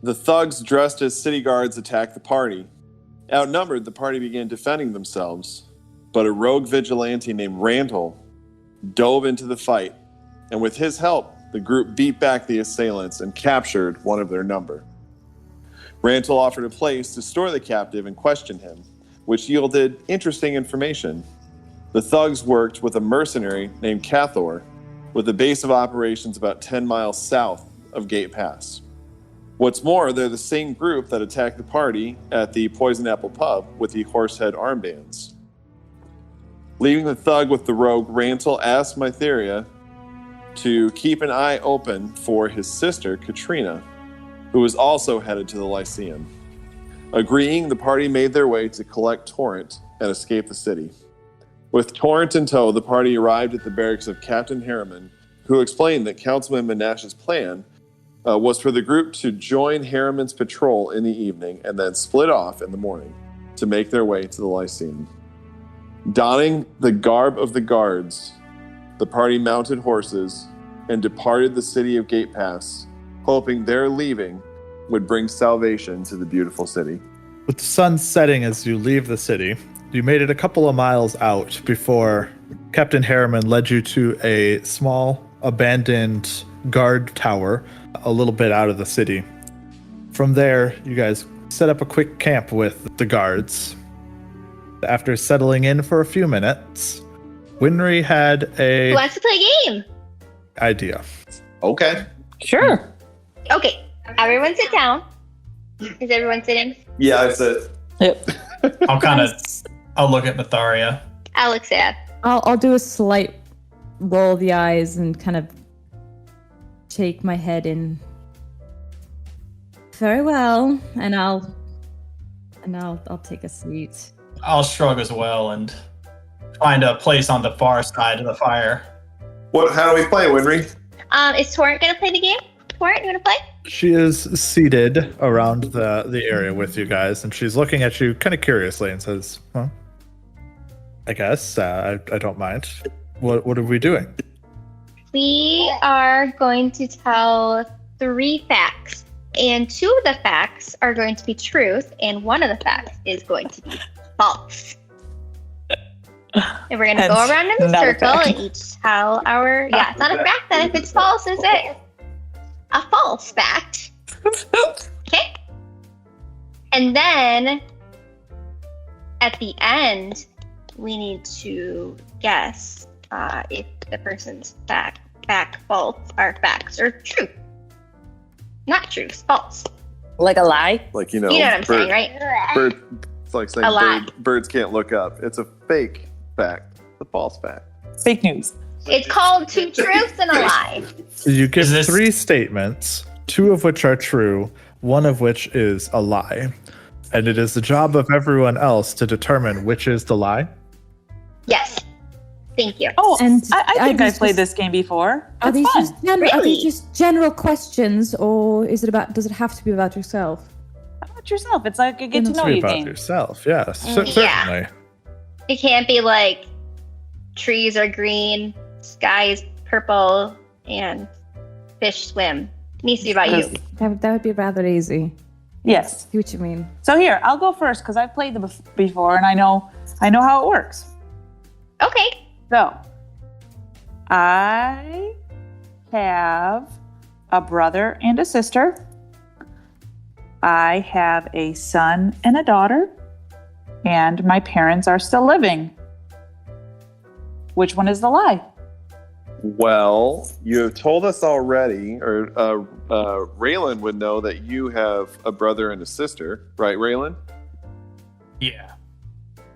The thugs dressed as city guards attacked the party. Outnumbered, the party began defending themselves, but a rogue vigilante named Randall dove into the fight, and with his help, the group beat back the assailants and captured one of their number. Randall offered a place to store the captive and question him, which yielded interesting information. The thugs worked with a mercenary named Cathor, with a base of operations about 10 miles south of Gate Pass. What's more, they're the same group that attacked the party at the Poison Apple Pub with the Horsehead armbands. Leaving the thug with the rogue, Randall asked Myetharia to keep an eye open for his sister, Katrina, who was also headed to the Lyceum. Agreeing, the party made their way to collect Torrent and escape the city. With Torrent in tow, the party arrived at the barracks of Captain Harriman, who explained that Councilman Menash's plan was for the group to join Harriman's patrol in the evening and then split off in the morning to make their way to the Lyceum. Donning the garb of the guards, the party mounted horses and departed the city of Gate Pass, hoping their leaving would bring salvation to the beautiful city. With the sun setting as you leave the city, you made it a couple of miles out before Captain Harriman led you to a small, abandoned guard tower a little bit out of the city. From there, you guys set up a quick camp with the guards. After settling in for a few minutes, Winry had Who wants to play a game? idea. Okay. Sure. Okay, everyone sit down. Is everyone sitting? Yeah, I said. Yep. I'll look at Myetharia. I'll look sad. I'll do a slight roll of the eyes and kind of shake my head in. Very well, and I'll take a seat. I'll shrug as well and find a place on the far side of the fire. How do we play, Winry? Is Torrent gonna play the game? Torrent, you wanna play? She is seated around the area with you guys, and she's looking at you kind of curiously and says, well, I guess, I don't mind. What are we doing? We are going to tell 3 facts, and 2 of the facts are going to be truth, and 1 of the facts is going to be false. And we're going to go around in the circle and each tell our... Yeah, it's not a fact then if it's false, is it? A false fact. Okay? And then, at the end, we need to guess if the person's fact, false, are facts or true. Not true, false. Like a lie? Like, you know what I'm saying, right? It's like saying birds can't look up. It's a fake fact. It's a false fact. Fake news. It's called 2 truths and a lie. You give 3 statements, 2 of which are true, 1 of which is a lie. And it is the job of everyone else to determine which is the lie. Yes. Thank you. Oh, And I think I've played just- this game before. Are It's these fun. are these just general questions, or is it about? Does it have to be about yourself? How about yourself? It's like a get to It's know you about game. yourself, yes, Yeah. certainly. It can't be like trees are green, sky is purple, and fish swim. It needs to be about you. That would be rather easy. Yes. See what you mean? So here, I'll go first because I've played them before and I know how it works. Okay. So, I have a brother and a sister. I have a son and a daughter. And my parents are still living. Which one is the lie? Well, you have told us already, or Rayland would know that you have a brother and a sister, right, Rayland? Yeah.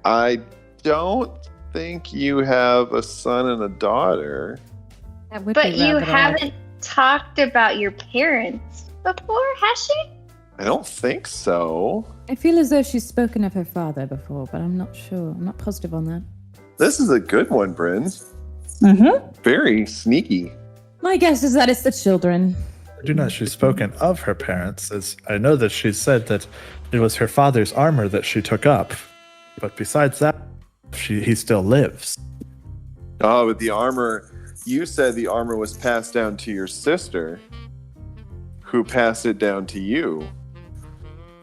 I don't think you have a son and a daughter. That would But be you rather odd. haven't talked about your parents before, has she? I don't think so. I feel as though she's spoken of her father before, but I'm not sure. I'm not positive on that. This is a good one, Bryn. Mm-hmm. Very sneaky. My guess is that it's the children. I do know she's spoken of her parents, as I know that she said that it was her father's armor that she took up. But besides that, he still lives. Oh, but the armor, you said the armor was passed down to your sister, who passed it down to you.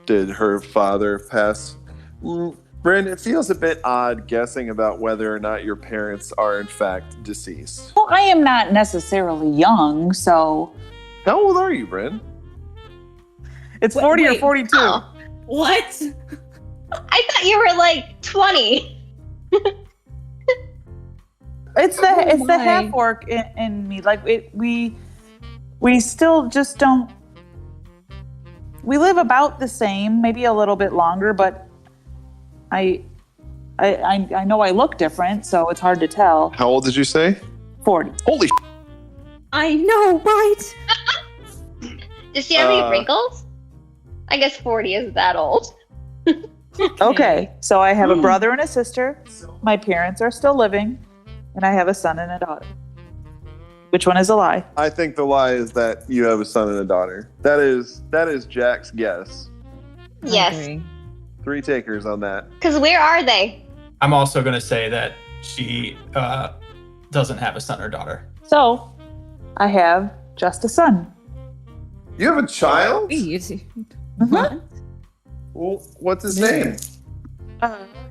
Did her father pass? Bryn, it feels a bit odd guessing about whether or not your parents are in fact deceased. Well, I am not necessarily young, so... How old are you, Bryn? It's 40 or 42. Oh, What? I thought you were like 20. It's the my. half orc in me. Like we still just don't. We live about the same, maybe a little bit longer, but I know I look different, so it's hard to tell. How old did you say? 40. Holy I know, right? Does she have any wrinkles? I guess 40 is that old. Okay, so I have a brother and a sister. My parents are still living, and I have a son and a daughter. Which one is a lie? I think the lie is that you have a son and a daughter. That is Jack's guess. Yes. Okay. 3 takers on that. Because where are they? I'm also going to say that she doesn't have a son or daughter. So, I have just a son. You have a child? Wait. Mhm. Well, what's his name?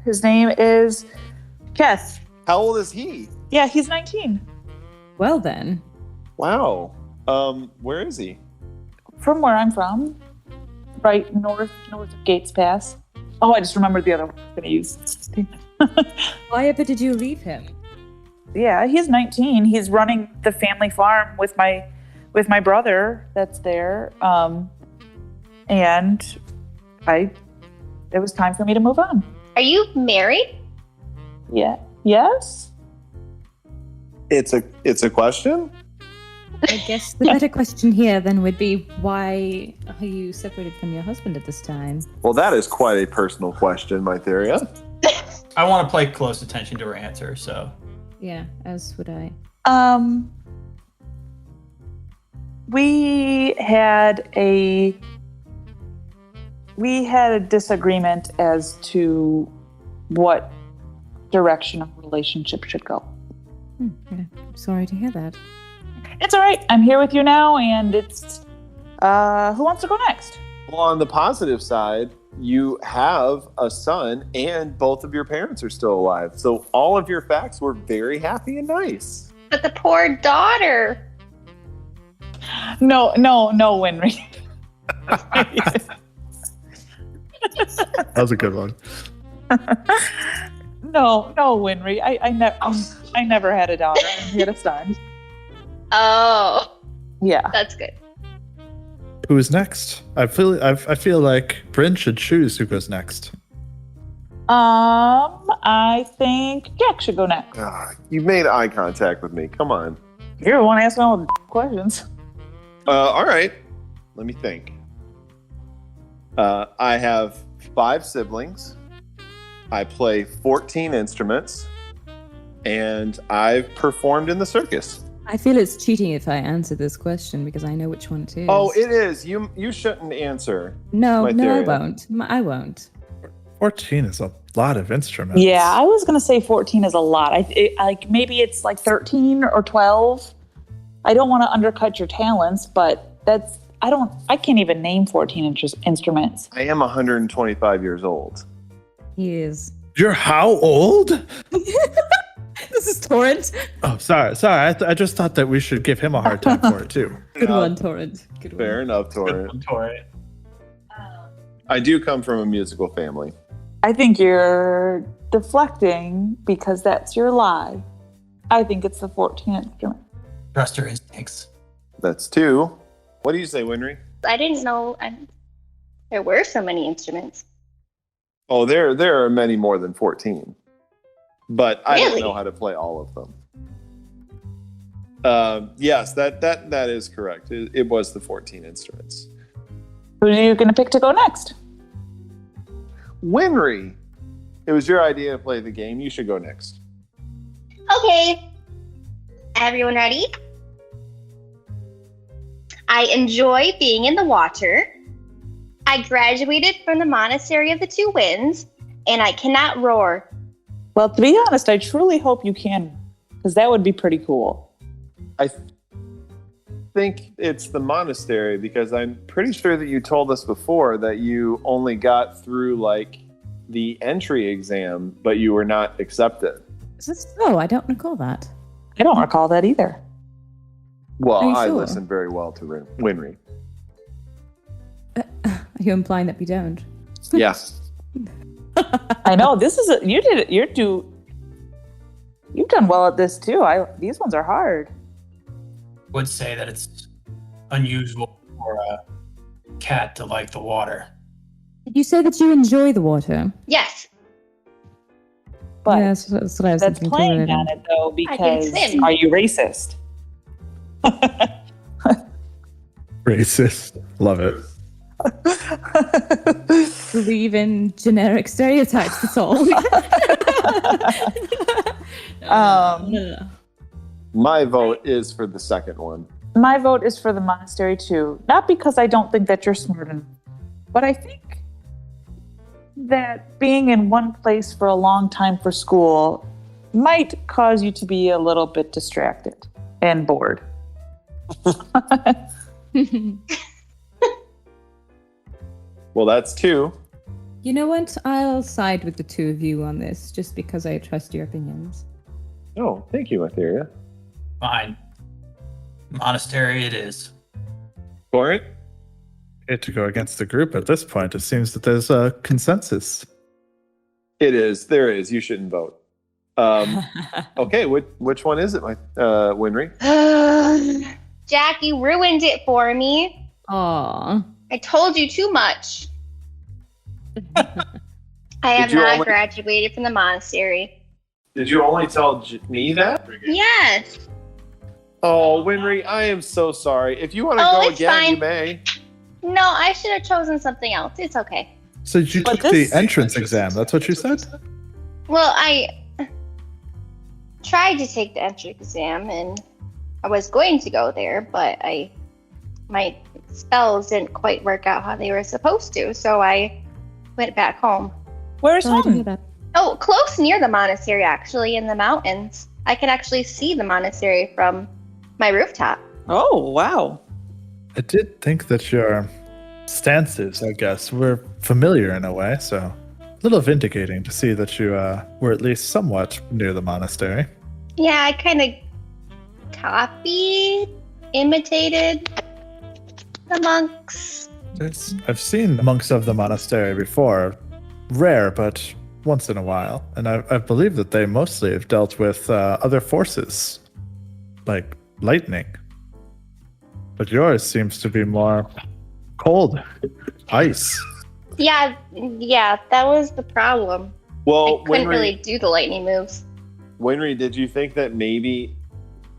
His name is Keth. How old is he? Yeah, he's 19. Well then. Wow. Where is he? From where I'm from, right north of Gates Pass. Oh, I just remembered the other one I was going to use. Why ever did you leave him? Yeah, he's 19. He's running the family farm with my brother that's there. And it was time for me to move on. Are you married? Yeah. Yes? It's a question? I guess the better question here then would be, why are you separated from your husband at this time? Well, that is quite a personal question, Myetharia. I want to play close attention to her answer, so. Yeah, as would I. We had a disagreement as to what direction a relationship should go. Okay. Sorry to hear that. It's all right. I'm here with you now, and it's who wants to go next? Well, on the positive side, you have a son and both of your parents are still alive. So all of your facts were very happy and nice. But the poor daughter. No, Winry. That was a good one. No, Winry. I never had a daughter. I had a son. Oh, Yeah. that's good. Who is next? I feel like Bryn should choose who goes next. I think Jack should go next. You made eye contact with me. Come on. You're the one asking all the questions. All right. Let me think. I have 5 siblings. I play 14 instruments. And I've performed in the circus. I feel it's cheating if I answer this question because I know which one it is. Oh, it is. You shouldn't answer. No, I Myetharia. won't. I won't. 14 is a lot of instruments. Yeah, I was gonna say 14 is a lot. Maybe it's like 13 or 12. I don't want to undercut your talents, but I can't even name 14 instruments. I am 125 years old. He is. You're how old? This is Torrent. Oh, sorry. I just thought that we should give him a hard time for it too. Good one, Torrent. Good one. Fair enough, Torrent. Torrent. I do come from a musical family. I think you're deflecting because that's your lie. I think it's the 14 instrument. Trust her instincts. That's 2. What do you say, Winry? I didn't know there were so many instruments. Oh, there are many more than 14. But I Really? don't know how to play all of them. Yes, that is correct. It was the 14 instruments. Who are you going to pick to go next? Winry, it was your idea to play the game. You should go next. Okay. Everyone ready? I enjoy being in the water. I graduated from the Monastery of the Two Winds, and I cannot roar. Well, to be honest, I truly hope you can, because that would be pretty cool. think it's the monastery because I'm pretty sure that you told us before that you only got through like the entry exam, but you were not accepted. Is this so? I don't recall that. I don't recall that either. Well, Are you I sure? listened very well to Winry. Are you implying that we don't? Yeah. I know this is you did it. You've done well at this too. These ones are hard. Would say that it's unusual for a cat to like the water. Did you say that you enjoy the water? Yes. But Yes, that's what I was that's thinking. playing too. on it though, I can because swim. are you racist? Racist. Love it. Believe in generic stereotypes, that's all. No. My vote is for the second one. My vote is for the monastery too. Not because I don't think that you're smart enough, but I think that being in one place for a long time for school might cause you to be a little bit distracted and bored. Well, that's 2. You know what? I'll side with the two of you on this, just because I trust your opinions. Oh, thank you, Myetharia. Fine. Monastery it is. Corin? Hate to go against the group at this point. It seems that there's a consensus. It is. There is. You shouldn't vote. Okay, which one is it, Winry? Jack, you ruined it for me. Aw. I told you too much. I have you not only- graduated from the monastery. Did you only tell me that? Yes. Oh, Winry, I am so sorry. If you want to Oh, go it's again, fine. you may. No, I should have chosen something else. It's okay. So you But took this- the entrance exam. That's what you said? Well, I tried to take the entry exam and I was going to go there, but my spells didn't quite work out how they were supposed to, so I went back home. Where's Sorry to hear home? that. Oh, close near the monastery, actually, in the mountains. I could actually see the monastery from my rooftop. Oh, wow. I did think that your stances, I guess, were familiar in a way, so a little vindicating to see that you were at least somewhat near the monastery. Yeah, I kind of imitated the monks. I've seen monks of the monastery before. Rare, but once in a while. And I believe that they mostly have dealt with other forces, like lightning. But yours seems to be more cold, ice. Yeah, that was the problem. Well, I couldn't Winry, really do the lightning moves. Winry, did you think that maybe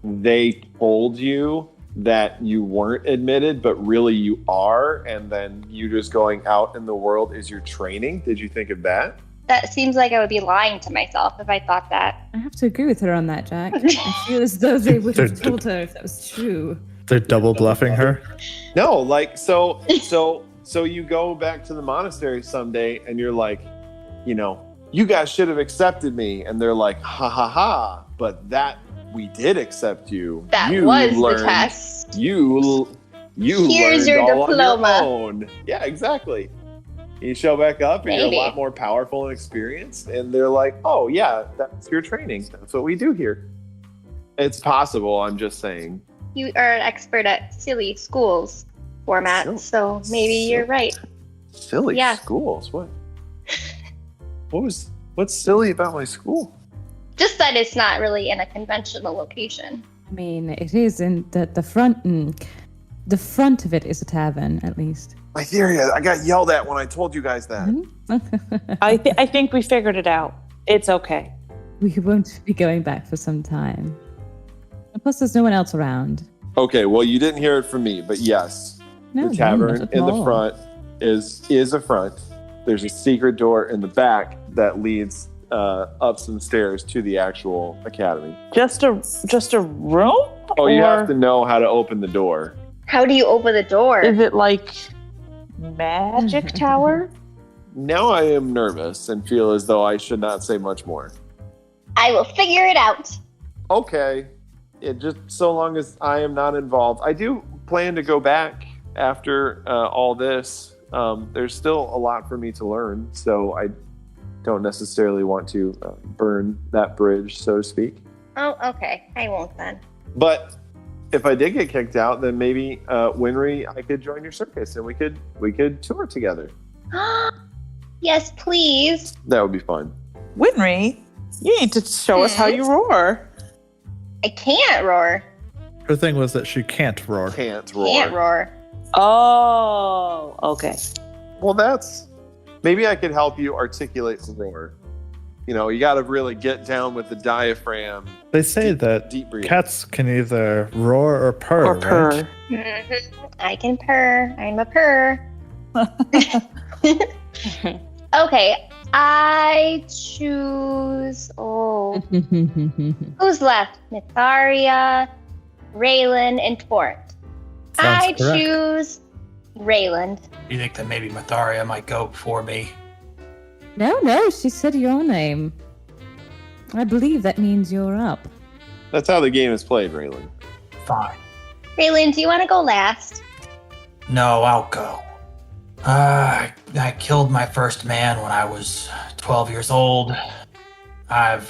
they told you that you weren't admitted, but really you are, and then you just going out in the world is your training? Did you think of that? That seems like I would be lying to myself if I thought that. I have to agree with her on that, Jack. I feel as though they would have told her if that was true. They're double bluffing her. No, like so you go back to the monastery someday and you're like, you guys should have accepted me, and they're like, ha ha ha, but that we did accept you. That You was learned- the test. You Here's learned your all diploma. on your own. Yeah, exactly. You show back up and you're Maybe. a lot more powerful and experienced, and they're like, oh yeah, that's your training. That's what we do here. It's possible, I'm just saying. You are an expert at silly schools formats, so maybe you're right. Silly Yeah. schools. What's silly about my school? Just that it's not really in a conventional location. I mean, it is in the front. The front of it is a tavern, at least. Myetharia, I got yelled at when I told you guys that. I think we figured it out. It's okay. We won't be going back for some time. And plus, there's no one else around. Okay, well, you didn't hear it from me, but yes, No, the tavern not at in the all. front is a front. There's a secret door in the back that leads up some stairs to the actual academy. Just a room? Oh, you Or have to know how to open the door. How do you open the door? Is it like magic tower? Now I am nervous and feel as though I should not say much more. I will figure it out. Okay. just so long as I am not involved. I do plan to go back after all this. There's still a lot for me to learn, so I don't necessarily want to burn that bridge, so to speak. Oh, okay. I won't then. But if I did get kicked out, then maybe Winry, I could join your circus and we could tour together. Yes, please. That would be fun. Winry, you need to show us how you roar. I can't roar. Her thing was that she can't roar. Can't roar. Can't roar. Oh, okay. Well, maybe I could help you articulate the roar. You know, you got to really get down with the diaphragm. They say that Deep breathing. cats can either roar or purr. Or purr. Right? Mhm. I can purr. I'm a purr. Okay, I choose. Oh, who's left? Myetharia, Rayland, and Torrent. Sounds I correct. choose Rayland. You think that maybe Myetharia might go before me? No, she said your name. I believe that means you're up. That's how the game is played, Rayland. Fine. Rayland, do you want to go last? No, I'll go. I killed my first man when I was 12 years old. I've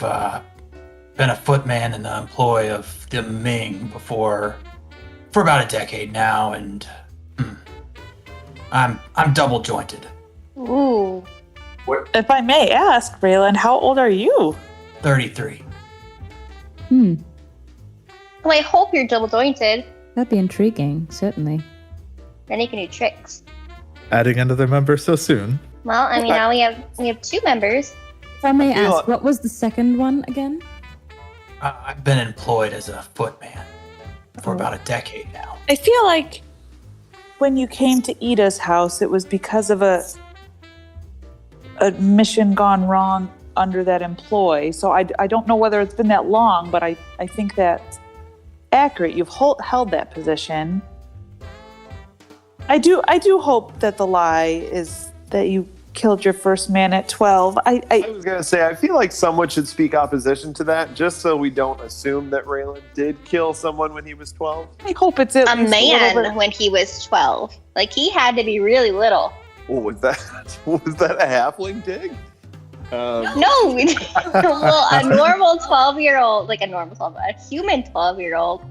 been a footman in the employ of the Ming for about a decade now, and I'm double jointed. Ooh. If I may ask, Rayland, how old are you? 33. Well, I hope you're double jointed. That'd be intriguing, certainly. Then you can do tricks. Adding another member so soon. Well, I mean, now we have 2 members. If I may I feel ask, what was the second one again? I've been employed as a footman for about a decade now. I feel like when you came to Ida's house, it was because of a mission gone wrong under that employ. So I don't know whether it's been that long, but I think that's accurate. You've held that position. I do hope that the lie is that you killed your first man at 12. I was going to say, I feel like someone should speak opposition to that, just so we don't assume that Rayland did kill someone when he was 12. I hope it's at A least a little man bit. when he was 12. Like, he had to be really little. Oh, was that a halfling dig? No, we didn't. Well, a normal 12-year-old, like a human 12-year-old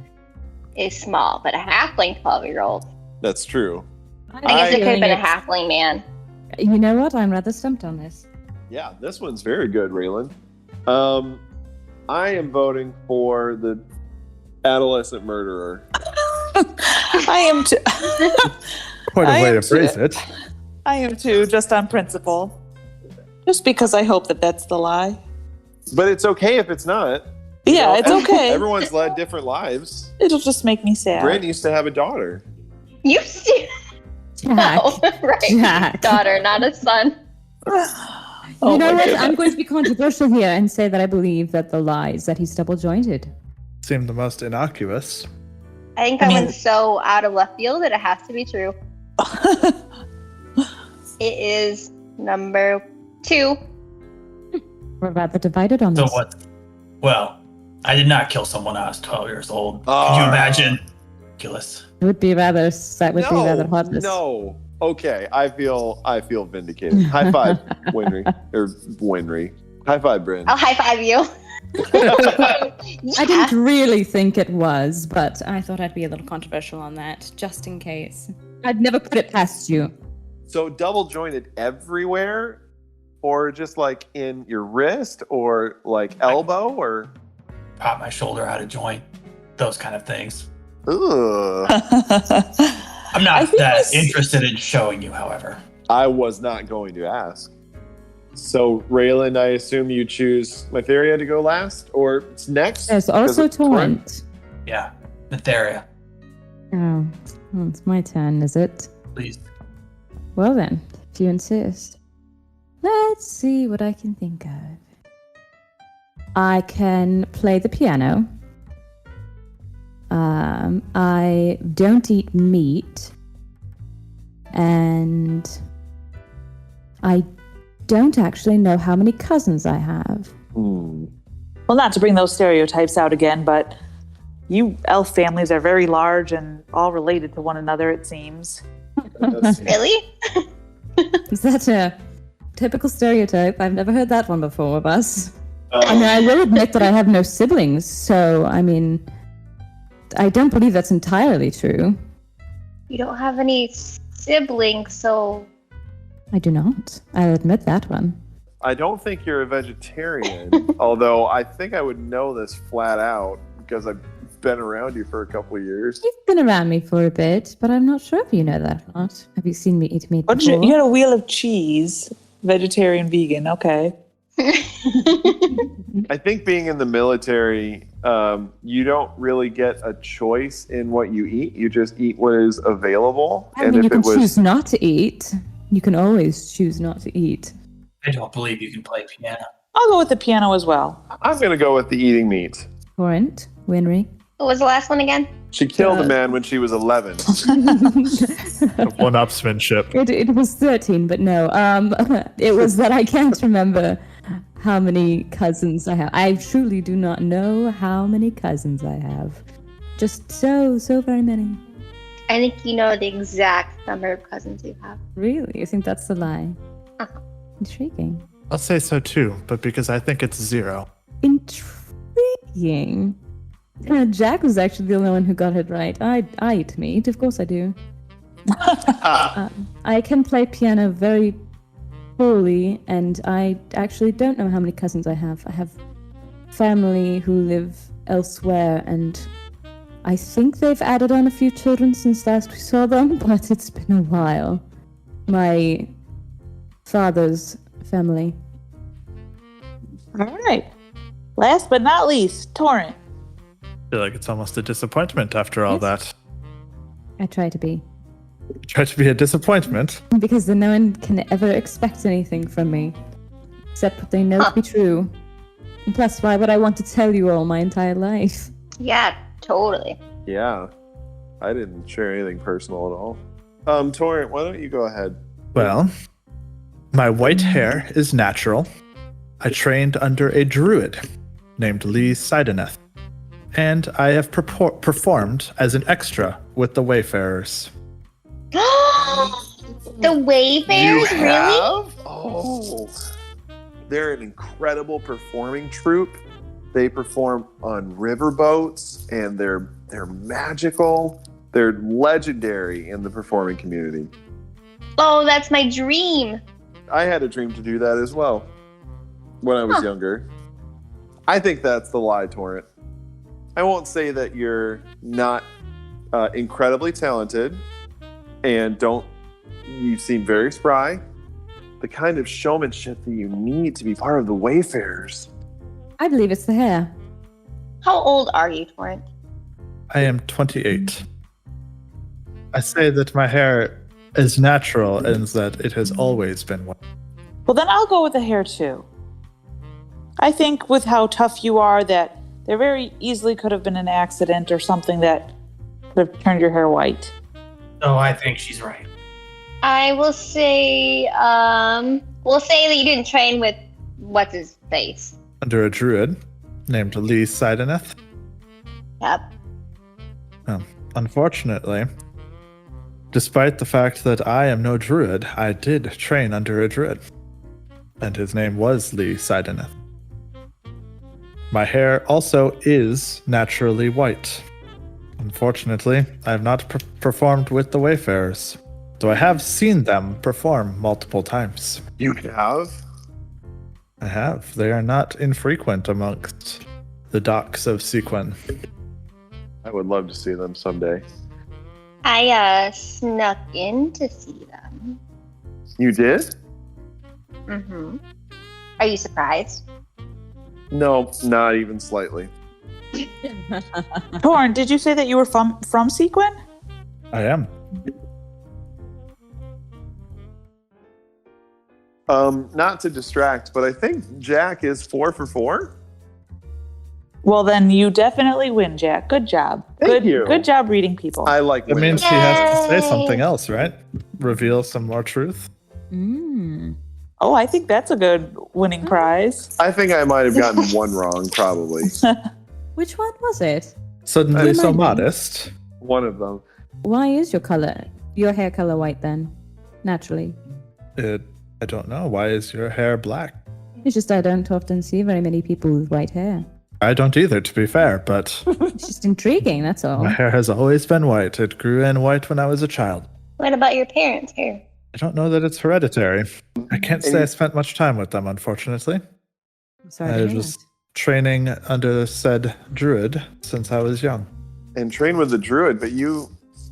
is small, but a halfling 12-year-old. That's true. I guess it could have been a halfling man. You know what? I'm rather stumped on this. Yeah, this one's very good, Rayland. I am voting for the adolescent murderer. I am too. Quite a I way am to phrase it. I am too, just on principle. Just because I hope that that's the lie. But it's okay if it's not. You Yeah, know, it's okay. Everyone's led different lives. It'll just make me sad. Bryn used to have a daughter. You see? Jack. No, right. Jack. Daughter, not a son. Oh you know my what? goodness. I'm going to be controversial here and say that I believe that the lie is that he's double jointed. Seemed the most innocuous. I think that one's so out of left field that it has to be true. It is number 2. We're rather divided on So this. what? Well, I did not kill someone when I was 12 years old. Can you imagine? Ridiculous. It would be rather heartless. No. Okay, I feel vindicated. High five, Winry. High five, Bryn. I'll high five you. I didn't really think it was, but I thought I'd be a little controversial on that, just in case. I'd never put it past you. So double jointed everywhere, or just like in your wrist, or like elbow, or Pop my shoulder out of joint. Those kind of things. ugh. I'm I not think that this- interested in showing you, however. I was not going to ask. So Rayland, I assume you choose Myetharia to go last, or it's next? There's also Because it's Torrent. Torrent. Yeah. Myetharia, Oh, well, it's my turn, is it? please. Well then, if you insist. Let's see what I can think of. I can play the piano. I don't eat meat. And I don't actually know how many cousins I have. Hmm. Well, not to bring those stereotypes out again, but You elf families are very large and all related to one another, it seems. Really? Is that a typical stereotype? I've never heard that one before of us. I mean, I will admit that I have no siblings, so, I mean, I don't believe that's entirely true. You don't have any siblings, so... I do not. I'll admit that one. I don't think you're a vegetarian, although I think I would know this flat out because I've been around you for a couple of years. You've been around me for a bit, but I'm not sure if you know that or not. Have you seen me eat meat What before? you had a wheel of cheese, vegetarian, vegan, okay. I think being in the military, you don't really get a choice in what you eat. You just eat what is available. I mean, you can choose not to eat. You can always choose not to eat. I don't believe you can play piano. I'll go with the piano as well. I'm going to go with the eating meat. Torrent, Winry. What was the last one again? She killed a man when she was 11. One-upsmanship. It was 13, but no. It was that I can't remember how many cousins I have. I truly do not know how many cousins I have. Just so very many. I think you know the exact number of cousins you have. Really? You think that's the lie? Uh-huh. Intriguing. I'll say so too, but because I think it's 0. Intriguing. Jack was actually the only one who got it right. I eat meat, of course I do. I can play piano very fully, and I actually don't know how many cousins I have. I have family who live elsewhere, and I think they've added on a few children since last we saw them, but it's been a while. My father's family. All right. Last but not least, Torrent. I feel like it's almost a disappointment after all that. I try to be. Try to be a disappointment. Because then no one can ever expect anything from me. Except what they know to be true. And plus, why would I want to tell you all my entire life? Yeah, totally. Yeah. I didn't share anything personal at all. Torrent, why don't you go ahead? Well, my white hair is natural. I trained under a druid named Lee Sideneth. And I have performed as an extra with the Wayfarers. The Wayfarers, You really? have? Oh. They're an incredible performing troupe. They perform on riverboats, and they're magical. They're legendary in the performing community. Oh, that's my dream. I had a dream to do that as well when I was younger. I think that's the lie, Torrent. I won't say that you're not incredibly talented, and you seem very spry. The kind of showmanship that you need to be part of the Wayfarers. I believe it's the hair. How old are you, Torrent? I am 28. I say that my hair is natural and that it has always been one. Well, then I'll go with the hair too. I think with how tough you are that there very easily could have been an accident or something that could have turned your hair white. So I think she's right. I will say, we'll say that you didn't train with what's his face. Under a druid named Lee Sideneth. Yep. Unfortunately, despite the fact that I am no druid, I did train under a druid. And his name was Lee Sideneth. My hair also is naturally white. Unfortunately, I have not performed with the Wayfarers, though I have seen them perform multiple times. You have? I have. They are not infrequent amongst the docks of Sequin. I would love to see them someday. I snuck in to see them. You did? Mm-hmm. Are you surprised? No, not even slightly. Torrent, did you say that you were from Sequin? I am. Not to distract, but I think Jack is 4 for 4. Well, then you definitely win, Jack. Good job. Thank you. Good job reading people. I like That women. means she has to say Yay! something else, right? Reveal some more truth. Oh, I think that's a good winning prize. I think I might have gotten one wrong, probably. Which one was it? suddenly so Remind me. modest? One of them. Why is your hair color white then? Naturally. I don't know. Why is your hair black? It's just I don't often see very many people with white hair. I don't either, to be fair, but It's just intriguing, that's all. my hair has always been white. It grew in white when I was a child. What about your parents' hair? I don't know that it's hereditary. I can't say I spent much time with them, unfortunately. I'm sorry I to hear was that. training under said druid since I was young. And train with the druid, but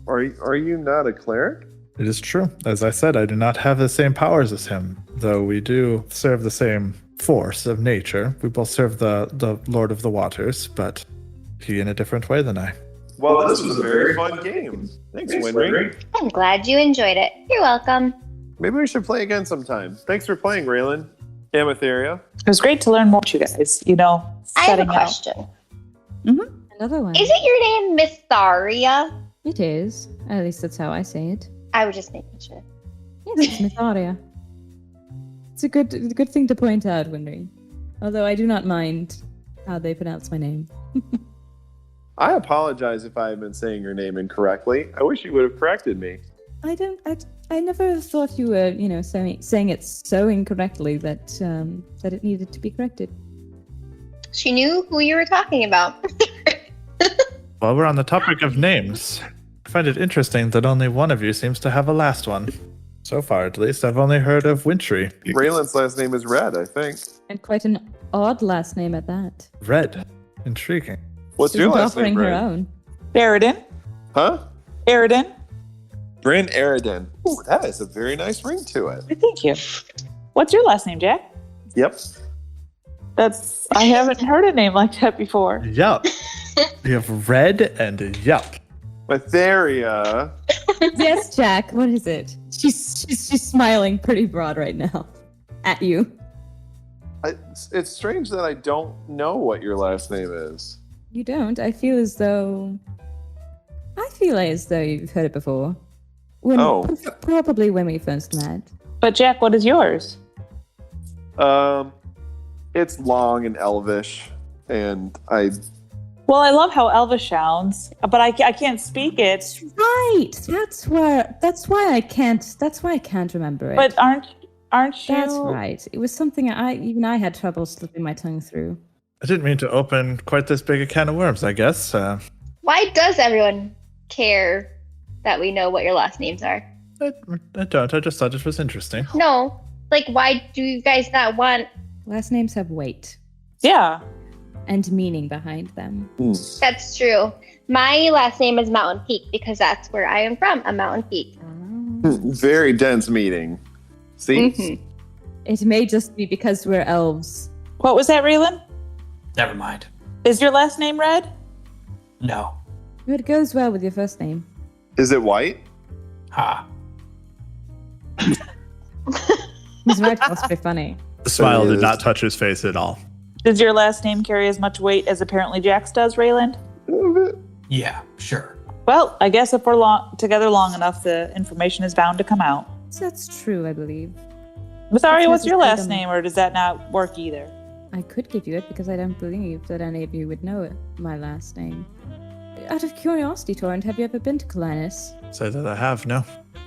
are you not a cleric? It is true. As I said, I do not have the same powers as him, though we do serve the same force of nature. We both serve the Lord of the Waters, but he in a different way than I. Well, this was a very fun game. Thanks, Winry. I'm glad you enjoyed it. You're welcome. Maybe we should play again sometime. Thanks for playing, Rayland. Myetharia. It was great to learn more about you guys, you know, I have a setting out. question. Another one. Is it your name Myetharia? It is. At least that's how I say it. I was just making sure. Yes, it's Myetharia. It's a good thing to point out, Winry. Although I do not mind how they pronounce my name. I apologize if I have been saying your name incorrectly. I wish you would have corrected me. I never thought you were, saying it so incorrectly that that it needed to be corrected. She knew who you were talking about. While we're on the topic of names, I find it interesting that only one of you seems to have a last one. So far, at least, I've only heard of Winry. Rayland's last name is Red, I think. And quite an odd last name at that. Red. Intriguing. What's She's your last offering name, her Bryn? own. Aridin. Huh? Aridin. Bryn Aridin. Ooh, that has a very nice ring to it. Thank you. What's your last name, Jack? Yep. I haven't heard a name like that before. Yup. We have Red and Yup. Myetharia. Yes, Jack. What is it? She's smiling pretty broad right now at you. It's strange that I don't know what your last name is. You don't. I feel as though you've heard it before. Probably when we first met. But Jack, what is yours? It's long and elvish, and Well, I love how Elvish sounds, but I can't speak it. That's right. That's why I can't remember it. But aren't you? That's right. It was something I had trouble slipping my tongue through. I didn't mean to open quite this big a can of worms, I guess. Why does everyone care that we know what your last names are? I don't. I just thought it was interesting. No. Like, why do you guys not want... Last names have weight Yeah. and meaning behind them. That's true. My last name is Mountain Peak because that's where I am from, a mountain peak. very dense meeting. See? Mm-hmm. It may just be because we're elves. What was that, Rayland? Never mind. Is your last name Red? No. It goes well with your first name. Is it white? Ha. He's right, must be funny. The smile It did is. not touch his face at all. Does your last name carry as much weight as apparently Jack's does, Rayland? Yeah, sure. Well, I guess if we're together long enough, the information is bound to come out. That's true, I believe. Myetharia, what's your last Freedom. name, or does that not work either? I could give you it because I don't believe that any of you would know it, my last name. Out of curiosity, Torrent, have you ever been to Calinus? Say that I have, no.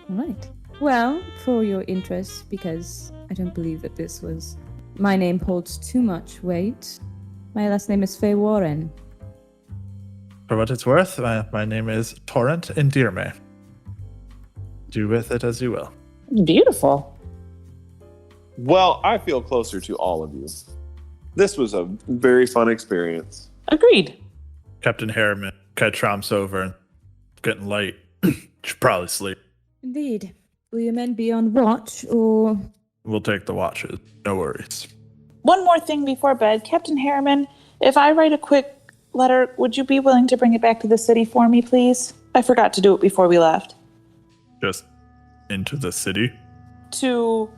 Right. Well, for your interest, because I don't believe that this was... My name holds too much weight. My last name is Faye Warren. For what it's worth, my name is Torrent Endearme. Do with it as you will. Beautiful. Well, I feel closer to all of you. This was a very fun experience. Agreed. Captain Harriman kind of tromps over and getting late. Should probably sleep. Indeed. Will your men be on watch, or... We'll take the watches. No worries. One more thing before bed. Captain Harriman, if I write a quick letter, would you be willing to bring it back to the city for me, please? I forgot to do it before we left. Just into the city? You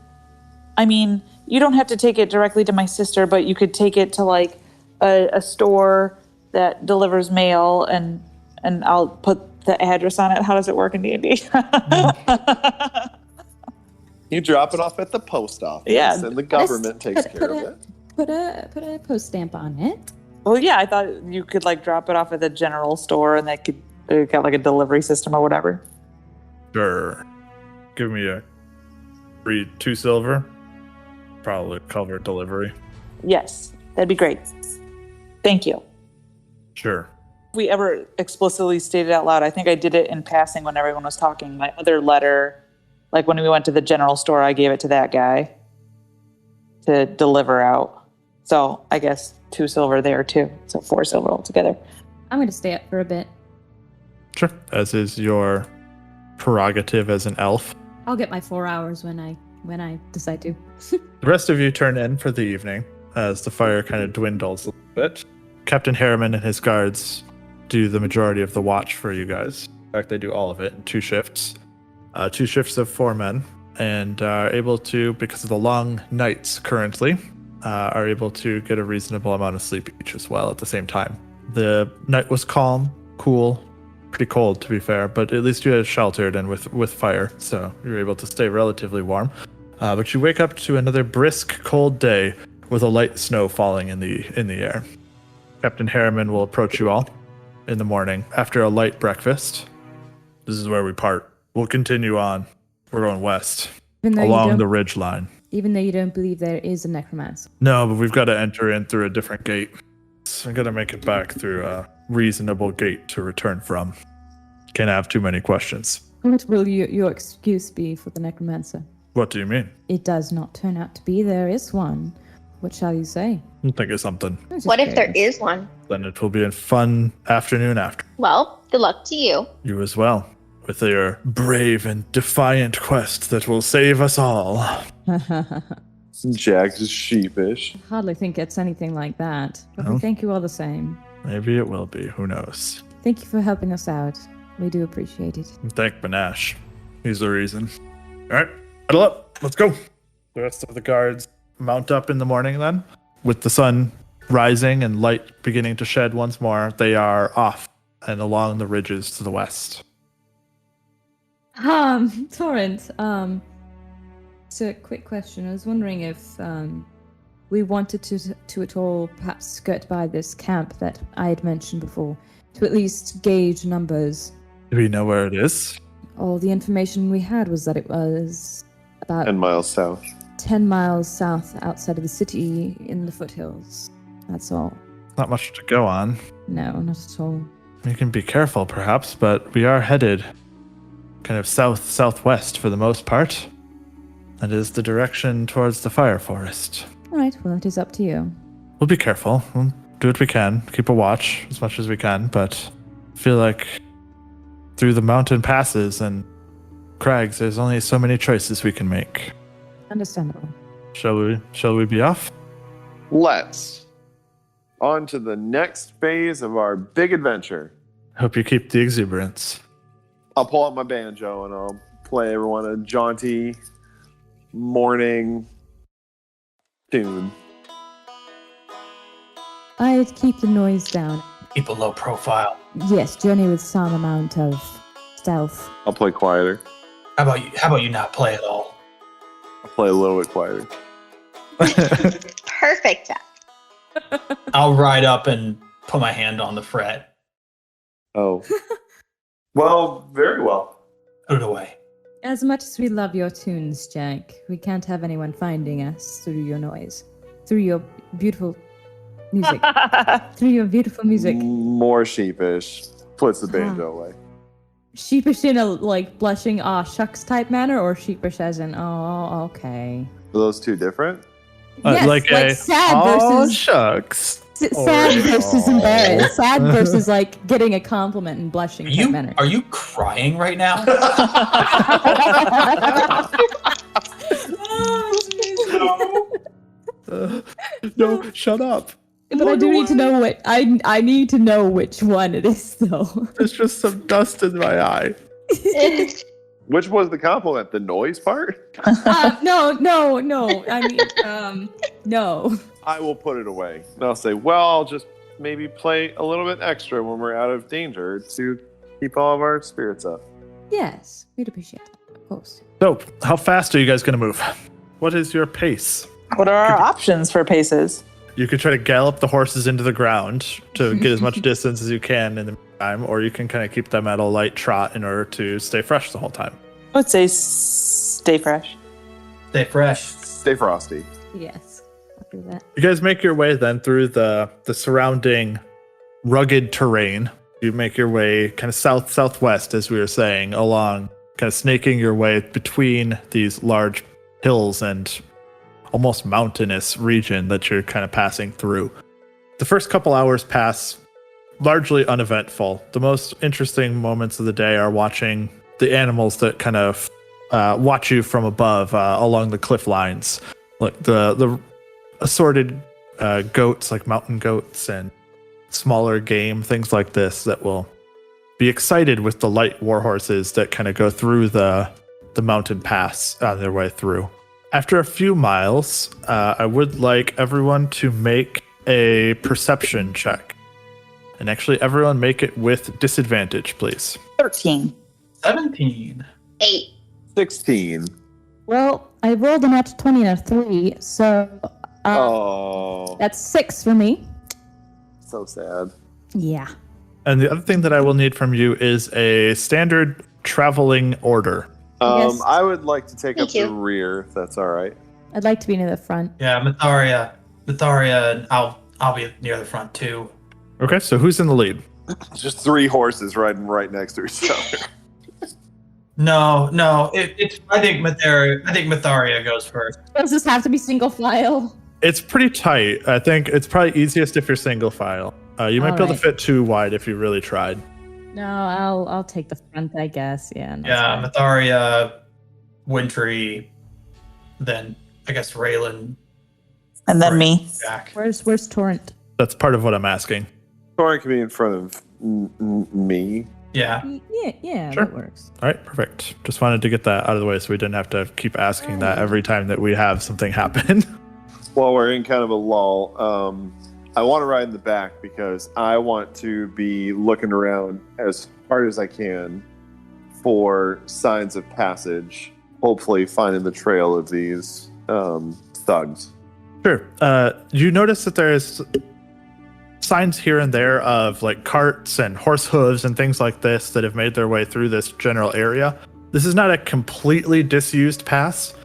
don't have to take it directly to my sister, but you could take it to, like, a store that delivers mail, and I'll put the address on it. How does it work in D&D? You drop it off at the post office, Yeah. and the government takes care of it. Put a post stamp on it. Well, yeah, I thought you could like drop it off at the general store and they got like a delivery system or whatever. Sure. Give me a 2 silver. Probably cover delivery. Yes, that'd be great. Thank you. Sure. If we ever explicitly stated out loud, I think I did it in passing when everyone was talking. My other letter, like when we went to the general store, I gave it to that guy to deliver out. So I guess 2 silver there too. So 4 silver altogether. I'm going to stay up for a bit. Sure. As is your prerogative as an elf. I'll get my 4 hours when I decide to. The rest of you turn in for the evening as the fire kind of dwindles a little bit. Captain Harriman and his guards do the majority of the watch for you guys. In fact, they do all of it in 2 shifts. 2 shifts of 4 men, and are able to, because of the long nights currently, are able to get a reasonable amount of sleep each as well at the same time. The night was calm, cool, pretty cold to be fair, but at least you had sheltered and with fire, so you're able to stay relatively warm. But you wake up to another brisk, cold day with a light snow falling in the air. Captain Harriman will approach you all in the morning after a light breakfast. This is where we part. We'll continue on. We're going west along the ridge line. Even though you don't believe there is a necromancer. No, but we've got to enter in through a different gate. So I got to make it back through a reasonable gate to return from. Can't have too many questions. What will your excuse be for the necromancer? What do you mean? It does not turn out to be. There is one. What shall you say? I'll think of something. What if there is one? Then it will be a fun afternoon after. Well, good luck to you. You as well, with your brave and defiant quest that will save us all. Jax is sheepish. Hardly think it's anything like that. But No? thank you all the same. Maybe it will be. Who knows? Thank you for helping us out. We do appreciate it. And thank Banash. He's the reason. All right, huddle up. Let's go. The rest of the guards mount up in the morning then. With the sun rising and light beginning to shed once more, they are off and along the ridges to the west. Torrent, so a quick question. I was wondering if we wanted to at all perhaps skirt by this camp that I had mentioned before, to at least gauge numbers. Do we know where it is? All the information we had was that it was about 10 miles south. 10 miles south outside of the city in the foothills. That's all. Not much to go on. No, not at all. We can be careful perhaps, but we are headed kind of southwest for the most part. That is the direction towards the fire forest. All right, well, it is up to you. We'll be careful. We'll do what we can. Keep a watch as much as we can, but I feel like through the mountain passes and crags, there's only so many choices we can make. Understandable. Shall we be off? Let's. On to the next phase of our big adventure. Hope you keep the exuberance. I'll pull out my banjo and I'll play everyone a jaunty morning tune. I'd keep the noise down. Keep a low profile. Yes, journey with some amount of stealth. I'll play quieter. How about you not play at all? I'll play a little bit quieter. Perfect. I'll ride up and put my hand on the fret. Oh. Well, very well. Put it away. As much as we love your tunes, Jack, we can't have anyone finding us through your noise. Through your beautiful music. Through your beautiful music. More sheepish. Puts the banjo away. Sheepish in a, like, blushing, aw, shucks type manner, or sheepish as in, oh, okay? Are those two different? Yes, like sad versus... shucks. Sad versus embarrassed. Sad versus, like, getting a compliment and blushing type manner. Are you crying right now? No, shut up. But I do need to know what I need to know which one it is, though. There's just some dust in my eye. Which was the compliment? The noise part? No. I mean, no. I will put it away. And I'll say, well, I'll just maybe play a little bit extra when we're out of danger to keep all of our spirits up. Yes, we'd appreciate that, of course. So, how fast are you guys going to move? What is your pace? What are our options for paces? You could try to gallop the horses into the ground to get as much distance as you can in the meantime, or you can kind of keep them at a light trot in order to stay fresh the whole time. I would say stay fresh. Stay fresh. Stay frosty. Yes, I'll do that. You guys make your way then through the surrounding rugged terrain. You make your way kind of southwest, as we were saying, along, kind of snaking your way between these large hills and almost mountainous region that you're kind of passing through. The first couple hours pass largely uneventful. The most interesting moments of the day are watching the animals that kind of watch you from above along the cliff lines, like the assorted goats, like mountain goats and smaller game, things like this that will be excited with the light war horses that kind of go through the mountain pass on their way through. After a few miles, I would like everyone to make a perception check. And actually, everyone make it with disadvantage, please. 13. 17. 8. 16. Well, I rolled a nat 20 and a 3, so that's 6 for me. So sad. Yeah. And the other thing that I will need from you is a standard traveling order. Yes. I would like to take Me up the too. rear, if that's all right. I'd like to be near the front. Yeah, Myetharia, and I'll be near the front too. Okay, so who's in the lead? Just 3 horses riding right next to each other. No, it's. I think Myetharia goes first. Does this have to be single file? It's pretty tight. I think it's probably easiest if you're single file. You might be able to Alright. fit too wide if you really tried. No, I'll take the front, I guess. Yeah. That's Yeah, fine. Myetharia, Winry, then I guess Rayland, And then me. Jack. Where's Torrent? That's part of what I'm asking. Thorin can be in front of me. Yeah. Yeah, Sure. that works. All right, perfect. Just wanted to get that out of the way so we didn't have to keep asking that every time that we have something happen. While we're in kind of a lull, I want to ride in the back because I want to be looking around as hard as I can for signs of passage, hopefully finding the trail of these thugs. Sure. You notice that there's signs here and there of like carts and horse hooves and things like this that have made their way through this general area. This is not a completely disused pass.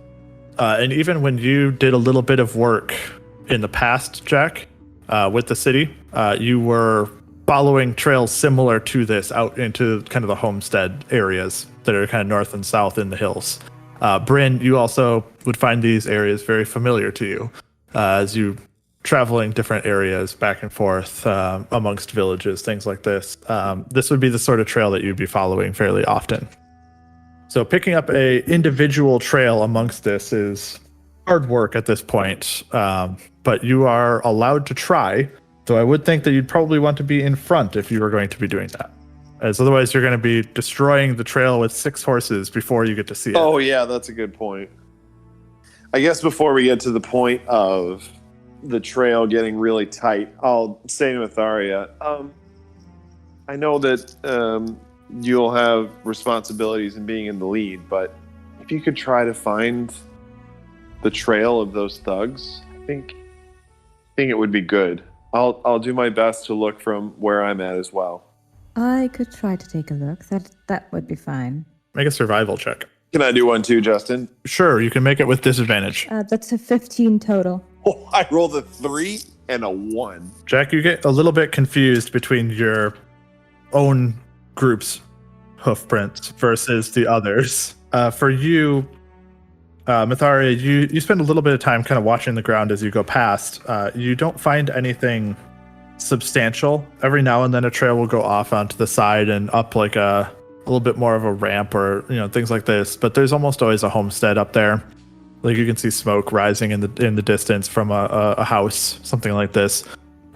And even when you did a little bit of work in the past, Jack, with the city, you were following trails similar to this out into kind of the homestead areas that are kind of north and south in the hills. Bryn, you also would find these areas very familiar to you as you traveling different areas back and forth amongst villages, things like this. This would be the sort of trail that you'd be following fairly often. So picking up a individual trail amongst this is hard work at this point, but you are allowed to try, though I would think that you'd probably want to be in front if you were going to be doing that, as otherwise you're going to be destroying the trail with 6 horses before you get to see it. Oh, yeah, that's a good point. I guess before we get to the point of the trail getting really tight, I'll say to Myetharia, I know that you'll have responsibilities in being in the lead, but if you could try to find the trail of those thugs, I think it would be good. I'll do my best to look from where I'm at as well. I could try to take a look. That would be fine. Make a survival check. Can I do one too, Justin? Sure, you can make it with disadvantage. That's a 15 total. Oh, I rolled a 3 and a 1. Jack, you get a little bit confused between your own group's hoof prints versus the others. For you, Myetharia, you spend a little bit of time kind of watching the ground as you go past. You don't find anything substantial. Every now and then a trail will go off onto the side and up like a little bit more of a ramp or things like this. But there's almost always a homestead up there. Like you can see smoke rising in the distance from a house, something like this.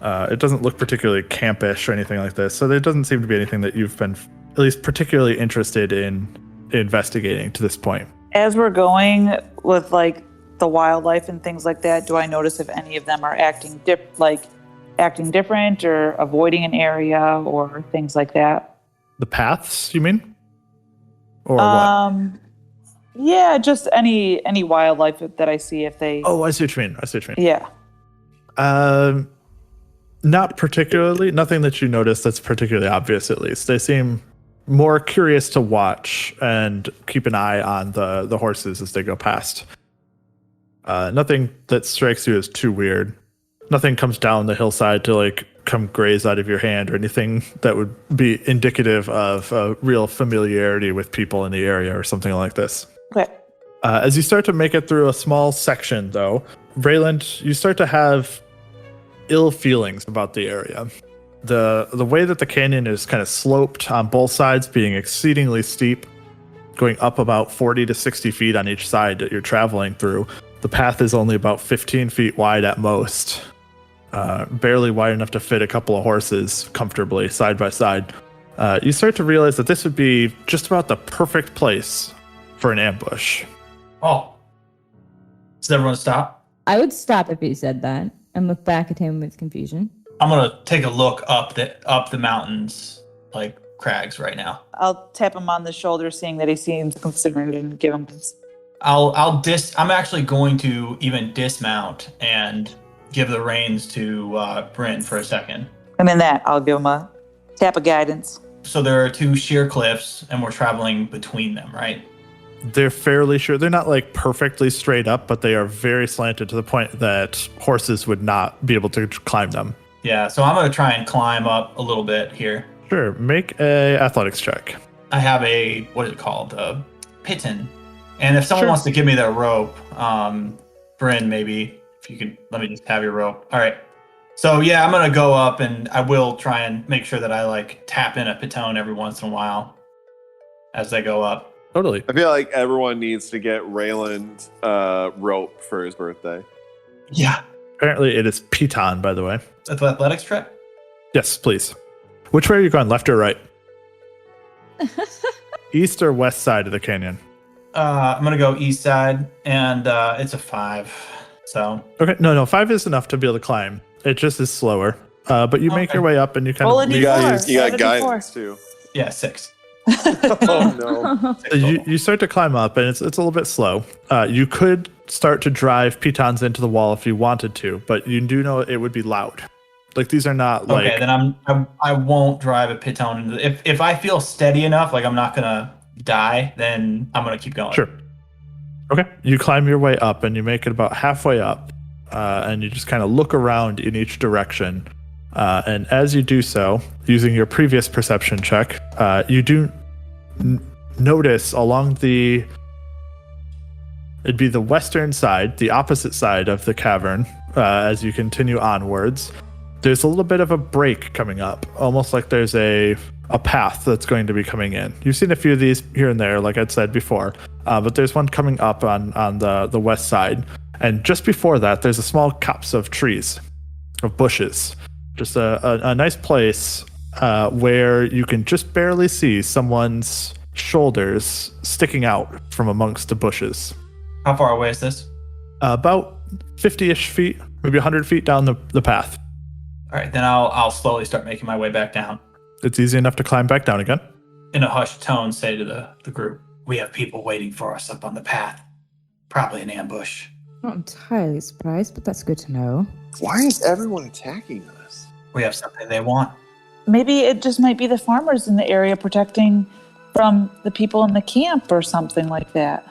It doesn't look particularly campish or anything like this. So there doesn't seem to be anything that you've been at least particularly interested in investigating to this point. As we're going with like the wildlife and things like that, do I notice if any of them are acting different or avoiding an area or things like that? The paths, you mean? Or what? Yeah, just any wildlife that I see if they. Oh, I see what you mean. Yeah. Not particularly. Nothing that you notice that's particularly obvious, at least. They seem more curious to watch and keep an eye on the horses as they go past. Nothing that strikes you as too weird. Nothing comes down the hillside to like come graze out of your hand or anything that would be indicative of a real familiarity with people in the area or something like this. Okay. As you start to make it through a small section, though, Rayland, you start to have ill feelings about the area. The way that the canyon is kind of sloped on both sides, being exceedingly steep, going up about 40 to 60 feet on each side that you're traveling through. The path is only about 15 feet wide at most. Barely wide enough to fit a couple of horses comfortably side by side. You start to realize that this would be just about the perfect place for an ambush. Oh. Does everyone stop? I would stop if he said that and look back at him with confusion. I'm gonna take a look up the mountains, like crags right now. I'll tap him on the shoulder, seeing that he seems concerned, and give him this. I'm actually going to even dismount and give the reins to Bryn for a second. And in that, I'll give him a tap of guidance. So there are two sheer cliffs, and we're traveling between them, right? They're fairly sure. They're not like perfectly straight up, but they are very slanted to the point that horses would not be able to climb them. Yeah, so I'm going to try and climb up a little bit here. Sure, make a athletics check. I have a, what is it called? A piton. And if someone Sure. wants to give me their rope, Bryn, maybe, if you could let me just have your rope. All right. So yeah, I'm going to go up, and I will try and make sure that I like tap in a piton every once in a while as I go up. Totally. I feel like everyone needs to get Rayland rope for his birthday. Yeah. Apparently it is piton, by the way. Athletics trip? Yes, please. Which way are you going, left or right? East or west side of the canyon? I'm going to go east side, and it's a 5. So. Okay, no, 5 is enough to be able to climb. It just is slower. But you make Okay. your way up, and you kind Roll of... a You got D4. you got Roll a guidance D4. too. Yeah, 6. Oh no. 6 total. You start to climb up, and it's a little bit slow. You could start to drive pitons into the wall if you wanted to, but you do know it would be loud. Like, these are not like... Okay, then I won't drive a piton into the, if I feel steady enough, like I'm not gonna die, then I'm gonna keep going. Sure. Okay. You climb your way up, and you make it about halfway up, and you just kind of look around in each direction. And as you do so, using your previous perception check, you do notice along the... It'd be the western side, the opposite side of the cavern, as you continue onwards. There's a little bit of a break coming up, almost like there's a path that's going to be coming in. You've seen a few of these here and there, like I'd said before, but there's one coming up on the west side. And just before that, there's a small copse of trees, of bushes. Just a nice place where you can just barely see someone's shoulders sticking out from amongst the bushes. How far away is this? About 50-ish feet, maybe 100 feet down the path. All right, then I'll slowly start making my way back down. It's easy enough to climb back down again. In a hushed tone, say to the group, "We have people waiting for us up on the path. Probably an ambush." Not entirely surprised, but that's good to know. Why is everyone attacking us? We have something they want. Maybe it just might be the farmers in the area protecting from the people in the camp or something like that.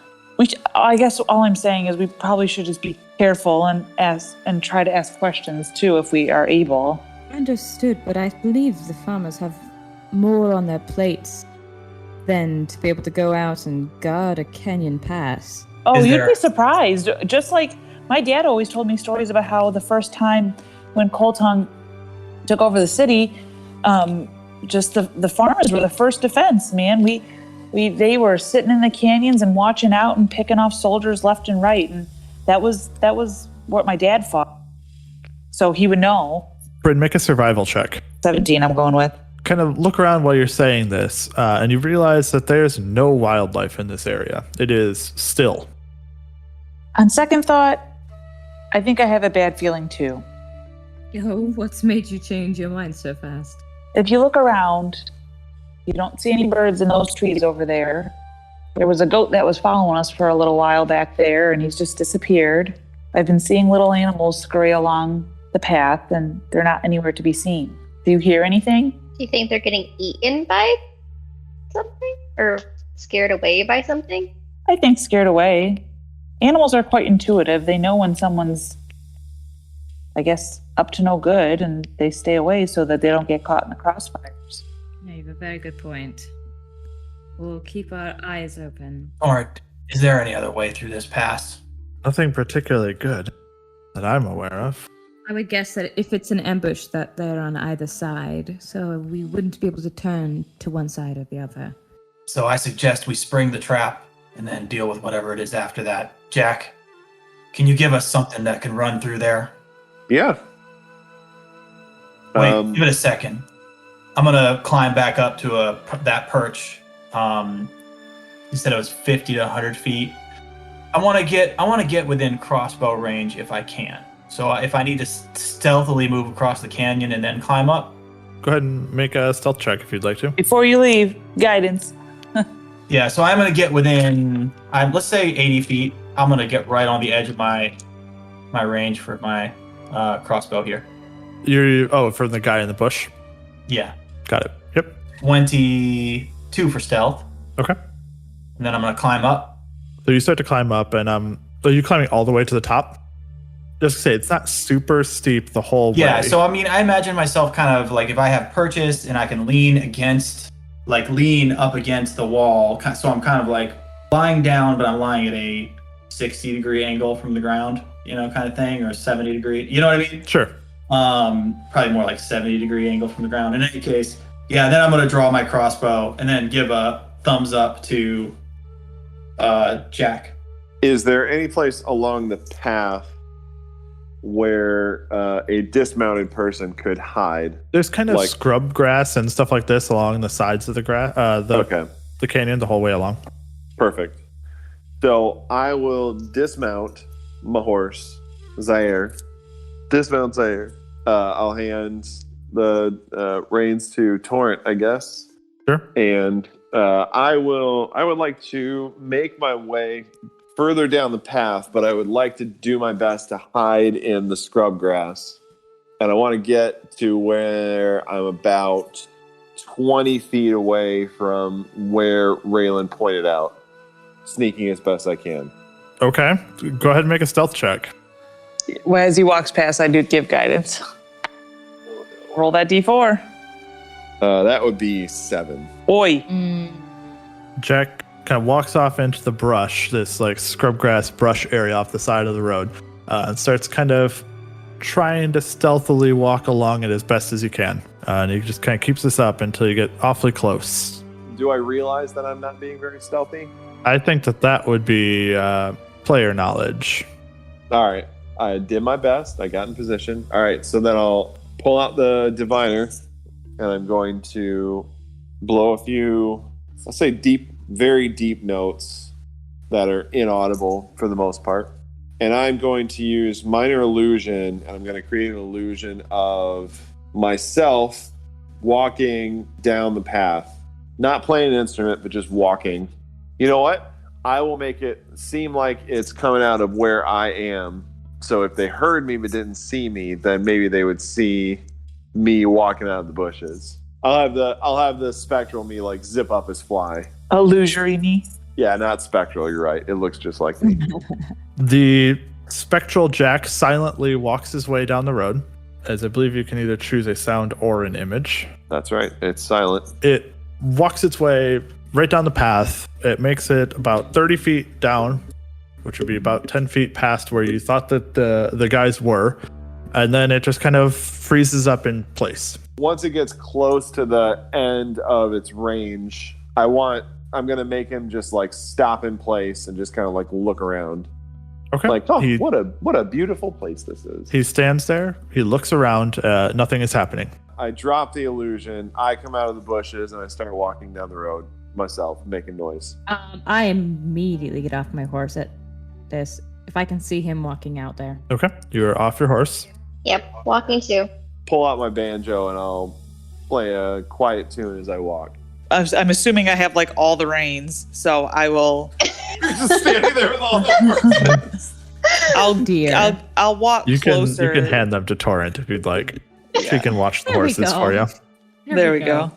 I guess all I'm saying is we probably should just be careful and try to ask questions too if we are able. Understood, but I believe the farmers have more on their plates than to be able to go out and guard a canyon pass. Oh, Is you'd there- be surprised. Just like my dad always told me stories about how the first time when Colton took over the city, just the farmers were the first defense, man. They were sitting in the canyons and watching out and picking off soldiers left and right, and that was what my dad fought. So he would know. Bryn, make a survival check. 17, I'm going with. Kind of look around while you're saying this, and you realize that there's no wildlife in this area. It is still. On second thought, I think I have a bad feeling too. Oh, what's made you change your mind so fast? If you look around, you don't see any birds in those trees over there. There was a goat that was following us for a little while back there, and he's just disappeared. I've been seeing little animals scurry along the path, and they're not anywhere to be seen. Do you hear anything? Do you think they're getting eaten by something? Or scared away by something? I think scared away. Animals are quite intuitive. They know when someone's, I guess, up to no good, and they stay away so that they don't get caught in the crossfires. Yeah, you have a very good point. We'll keep our eyes open. Alright, is there any other way through this pass? Nothing particularly good that I'm aware of. I would guess that if it's an ambush, that they're on either side, so we wouldn't be able to turn to one side or the other. So I suggest we spring the trap and then deal with whatever it is after that. Jack, can you give us something that can run through there? Yeah. Wait, give it a second. I'm gonna climb back up to that perch. You said it was 50 to 100 feet. I want to get within crossbow range if I can. So if I need to stealthily move across the canyon and then climb up. Go ahead and make a stealth check if you'd like to. Before you leave, guidance. Yeah, so I'm gonna get within, let's say 80 feet. I'm gonna get right on the edge of my range for my crossbow here. For the guy in the bush? Yeah. Got it. Yep. 22 for stealth. Okay. And then I'm gonna climb up. So you start to climb up, and are you climbing all the way to the top? Just to say, it's not super steep the whole way. Yeah, so I mean, I imagine myself kind of like if I have purchased and I can lean up against the wall. So I'm kind of like lying down, but I'm lying at a 60-degree angle from the ground, kind of thing, or 70-degree. You know what I mean? Sure. Probably more like 70-degree angle from the ground. In any case, yeah, then I'm going to draw my crossbow and then give a thumbs up to Jack. Is there any place along the path where a dismounted person could hide? There's kind of scrub grass and stuff like this along the sides of the the canyon the whole way along. Perfect. So I will dismount my horse, Zaire. Dismount Zaire. I'll hand the reins to Torrent, I guess. Sure. And I would like to make my way further down the path, but I would like to do my best to hide in the scrub grass. And I want to get to where I'm about 20 feet away from where Rayland pointed out, sneaking as best I can. Okay. Go ahead and make a stealth check. Well, as he walks past, I do give guidance. Roll that d4. That would be 7. Oi. Jack kind of walks off into the brush, this scrub grass brush area off the side of the road, and starts kind of trying to stealthily walk along it as best as he can. And he just kind of keeps this up until you get awfully close. Do I realize that I'm not being very stealthy? I think that would be player knowledge. All right. I did my best. I got in position. All right. So then I'll pull out the diviner, and I'm going to blow a few, I'll say very deep notes that are inaudible for the most part. And I'm going to use minor illusion, and I'm going to create an illusion of myself walking down the path. Not playing an instrument, but just walking. You know what? I will make it seem like it's coming out of where I am. So if they heard me but didn't see me, then maybe they would see me walking out of the bushes. I'll have the spectral me zip up as fly. Illusory me. Yeah, not spectral, you're right. It looks just like me. The spectral Jack silently walks his way down the road, as I believe you can either choose a sound or an image. That's right. It's silent. It walks its way right down the path. It makes it about 30 feet down, which would be about 10 feet past where you thought that the guys were. And then it just kind of freezes up in place. Once it gets close to the end of its range, I'm going to make him just stop in place and just kind of look around. Okay. What a beautiful place this is. He stands there. He looks around. Nothing is happening. I drop the illusion. I come out of the bushes and I start walking down the road myself, making noise. I immediately get off my horse at this. If I can see him walking out there. Okay. You're off your horse. Yep, walking too. Pull out my banjo and I'll play a quiet tune as I walk. I'm assuming I have all the reins, so I will. You're just standing there with all the Dear. I'll walk You closer. can hand them to Torrent if you'd like. She can watch the There we horses go. for you. There we go.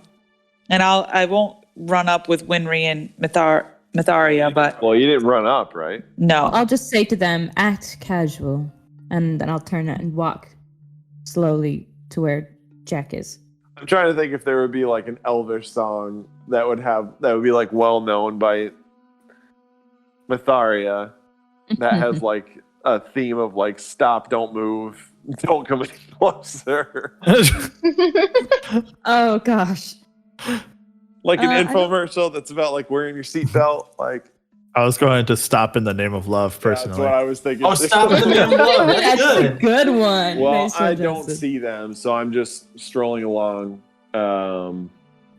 And I won't run up with Winry and Myetharia, but Well, you didn't run up, right? no. I'll just say to them, act casual, and then I'll turn and walk slowly to where Jack is. I'm trying to think if there would be like an Elvish song that would be like well known by Myetharia that has like a theme of like stop, don't move, don't come any closer. Oh gosh. Like an I- infomercial that's about like wearing your seatbelt. Like I was going to stop in the name of love, that's personally. what I was thinking. Oh, stop in the name of love. That's That's a good. good one. Well, Nice job, I don't Justin. see them, so I'm just strolling along,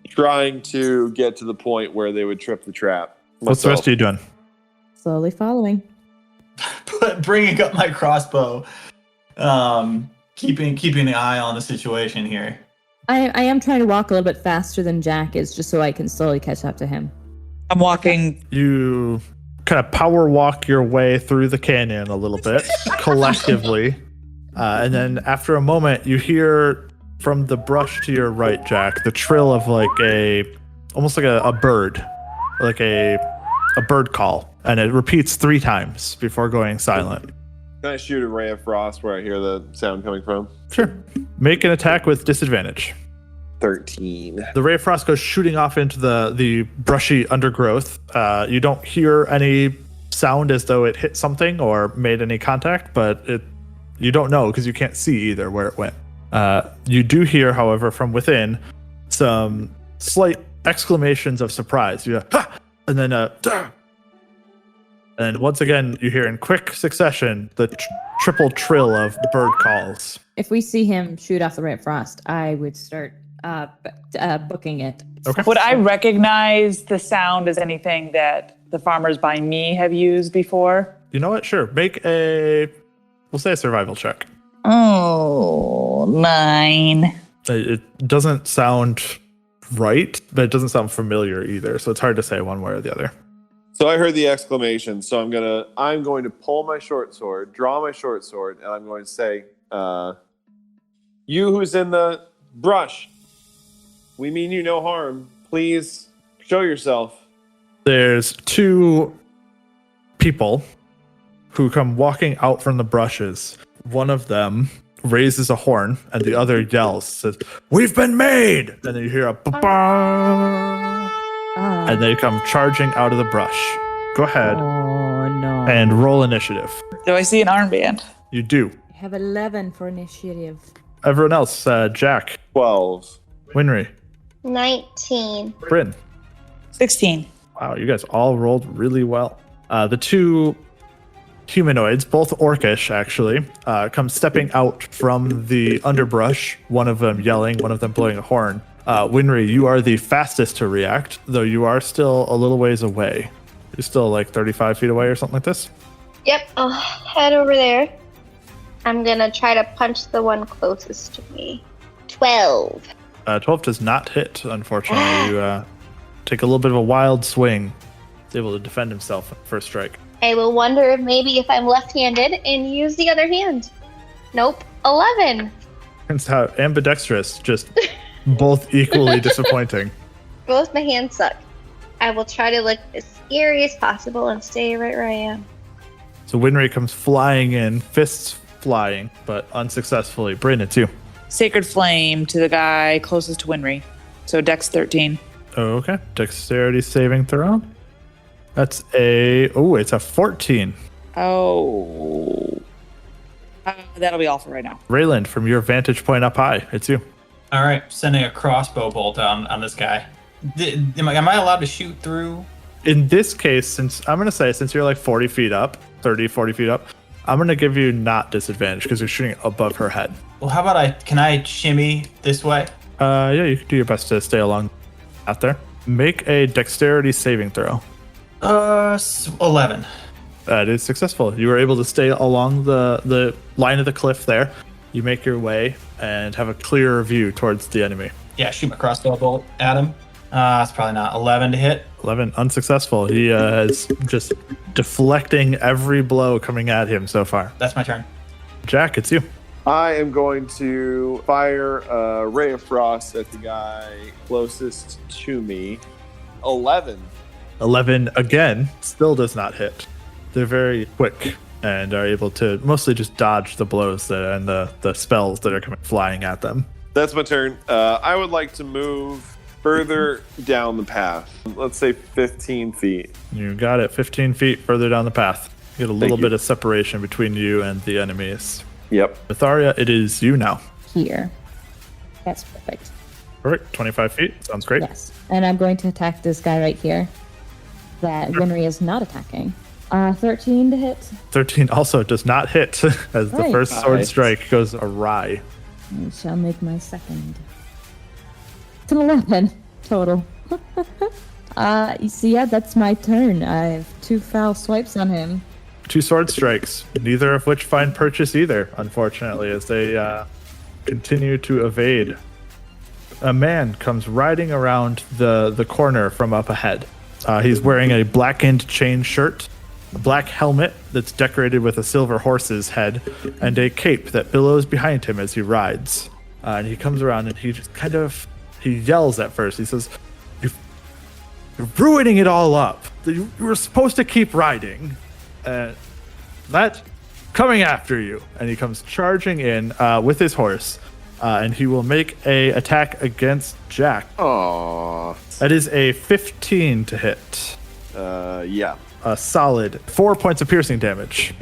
trying to get to the point where they would trip the trap. What's the rest of you doing? Slowly following. Bringing up my crossbow, keeping an eye on the situation here. I am trying to walk a little bit faster than Jack is, just so I can slowly catch up to him. I'm walking. You kind of power walk your way through the canyon a little bit, collectively. And then after a moment, you hear from the brush to your right, Jack, the trill of like almost like a bird, like a bird call. And it repeats 3 times before going silent. Can I shoot a ray of frost where I hear the sound coming from? Sure. Make an attack with disadvantage. 13. The ray of frost goes shooting off into the brushy undergrowth. You don't hear any sound as though it hit something or made any contact, but you don't know because you can't see either where it went. You do hear, however, from within some slight exclamations of surprise. You hear, "Ha!" And then "Duh!" And once again, you hear in quick succession the triple trill of bird calls. If we see him shoot off the ray of frost, I would start booking it. Okay. Would I recognize the sound as anything that the farmers by me have used before? You know what? Sure. Make we'll say a survival check. Oh, 9. It doesn't sound right, but it doesn't sound familiar either. So it's hard to say one way or the other. So I heard the exclamation, so I'm going to pull my short sword, draw my short sword, and I'm going to say, you who's in the brush, we mean you no harm. Please show yourself. There's 2 people who come walking out from the brushes. One of them raises a horn and the other yells, says, "We've been made!" And then you hear a ba-ba, and they come charging out of the brush. Go ahead Oh no. and roll initiative. Do I see an armband? You do. I have 11 for initiative. Everyone else, Jack, 12. Winry, 19. Bryn. 16. Wow, you guys all rolled really well. The 2 humanoids, both orcish actually, come stepping out from the underbrush, one of them yelling, one of them blowing a horn. Winry, you are the fastest to react, though you are still a little ways away. You're still like 35 feet away or something like this? Yep, I'll head over there. I'm gonna try to punch the one closest to me. 12. 12 does not hit, unfortunately. You take a little bit of a wild swing. He's able to defend himself on first strike. I will wonder if maybe if I'm left-handed and use the other hand. Nope, 11. Turns out ambidextrous, just both equally disappointing. Both my hands suck. I will try to look as scary as possible and stay right where I am. So Winry comes flying in, fists flying, but unsuccessfully. Bryn, it's you. Sacred Flame to the guy closest to Winry. So Dex 13. Okay. Dexterity saving throw. That's it's a 14. Oh. That'll be all for right now. Rayland, from your vantage point up high, it's you. All right, sending a crossbow bolt on this guy. Am I allowed to shoot through? In this case, since you're like 40 feet up, 30, 40 feet up, I'm going to give you not disadvantage because you're shooting above her head. Well, how about can I shimmy this way? Yeah, you can do your best to stay along out there. Make a dexterity saving throw. 11. That is successful. You were able to stay along the line of the cliff there. You make your way and have a clearer view towards the enemy. Yeah, shoot my crossbow bolt at him. It's probably not 11 to hit. 11 unsuccessful. He has just deflecting every blow coming at him so far. That's my turn. Jack, it's you. I am going to fire a ray of frost at the guy closest to me. 11. 11 again, still does not hit. They're very quick and are able to mostly just dodge the blows and the spells that are coming flying at them. That's my turn. I would like to move further down the path. Let's say 15 feet. You got it, 15 feet further down the path. You get a little you. bit of separation between you and the enemies. Yep. Myetharia, it is you now. Here. That's perfect. Perfect, 25 feet. Sounds great. Yes. And I'm going to attack this guy right here that Winry is not attacking. 13 to hit. 13 also does not hit as the Right. first sword Nice. strike goes awry. I shall make my second. It's an 11 total. You see, yeah, that's my turn. I have 2 foul swipes on him. 2 sword strikes, neither of which find purchase either, unfortunately, as they continue to evade. A man comes riding around the corner from up ahead. He's wearing a blackened chain shirt, a black helmet that's decorated with a silver horse's head, and a cape that billows behind him as he rides. And he comes around and he just he yells at first. He says, You're ruining it all up. You were supposed to keep riding. That coming after you. And he comes charging in with his horse. And he will make a attack against Jack. Aww. That is a 15 to hit. Yeah. A solid 4 points of piercing damage.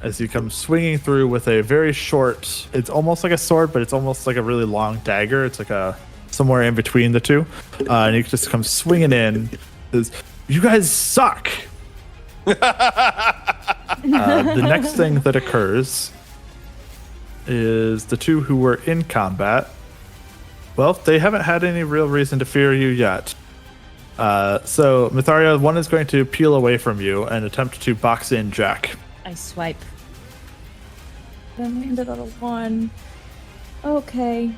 As he comes swinging through with a very short, it's almost like a sword, but it's almost like a really long dagger. It's like somewhere in between the two. And he just comes swinging in. Says, you guys suck. The next thing that occurs is the 2 who were in combat. Well, they haven't had any real reason to fear you yet. So, Myetharia, one is going to peel away from you and attempt to box in Jack. I swipe. Then landed on a 1. Okay.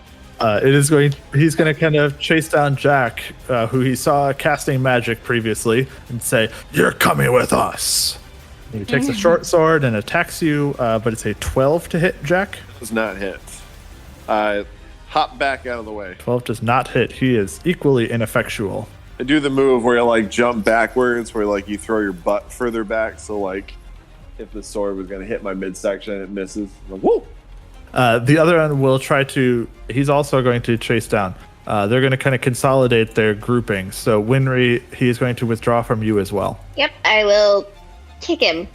He's going to kind of chase down Jack, who he saw casting magic previously, and say, "You're coming with us." And he takes a short sword and attacks you, but it's a 12 to hit, Jack. Does not hit. I hop back out of the way. 12 does not hit. He is equally ineffectual. I do the move where you like jump backwards, where like you throw your butt further back, so like if the sword was gonna hit my midsection, it misses. I'm like, woo! The other one will try to. He's also going to chase down. They're going to kind of consolidate their grouping. So Winry, he is going to withdraw from you as well. Yep, I will kick him.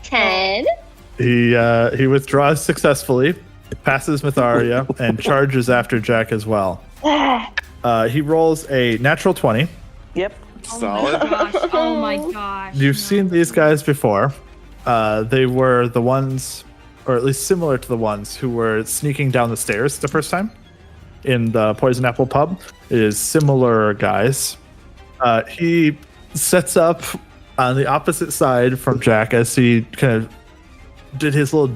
10. He withdraws successfully, passes Myetharia, and charges after Jack as well. He rolls a natural 20. Yep. Solid. Oh my gosh. You've seen these guys before. They were the ones, or at least similar to the ones, who were sneaking down the stairs the first time in the Poison Apple pub. It is similar guys. He sets up on the opposite side from Jack as he kind of did his little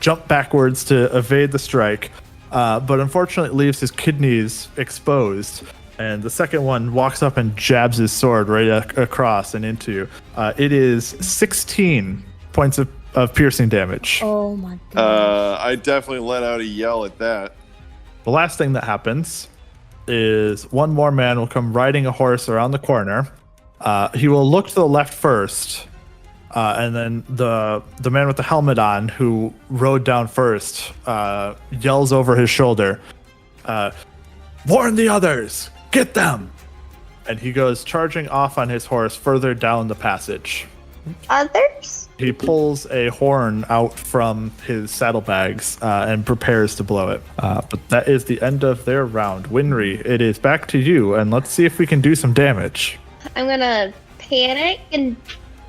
jump backwards to evade the strike, but unfortunately leaves his kidneys exposed. And the second one walks up and jabs his sword right across and into you. It is 16 points of piercing damage. Oh my god. I definitely let out a yell at that. The last thing that happens is one more man will come riding a horse around the corner. He will look to the left first, and then the man with the helmet on who rode down first yells over his shoulder, "Warn the others! Get them!" And he goes charging off on his horse further down the passage. Others? He pulls a horn out from his saddlebags and prepares to blow it. But that is the end of their round. Winry, it is back to you, and let's see if we can do some damage. I'm gonna panic and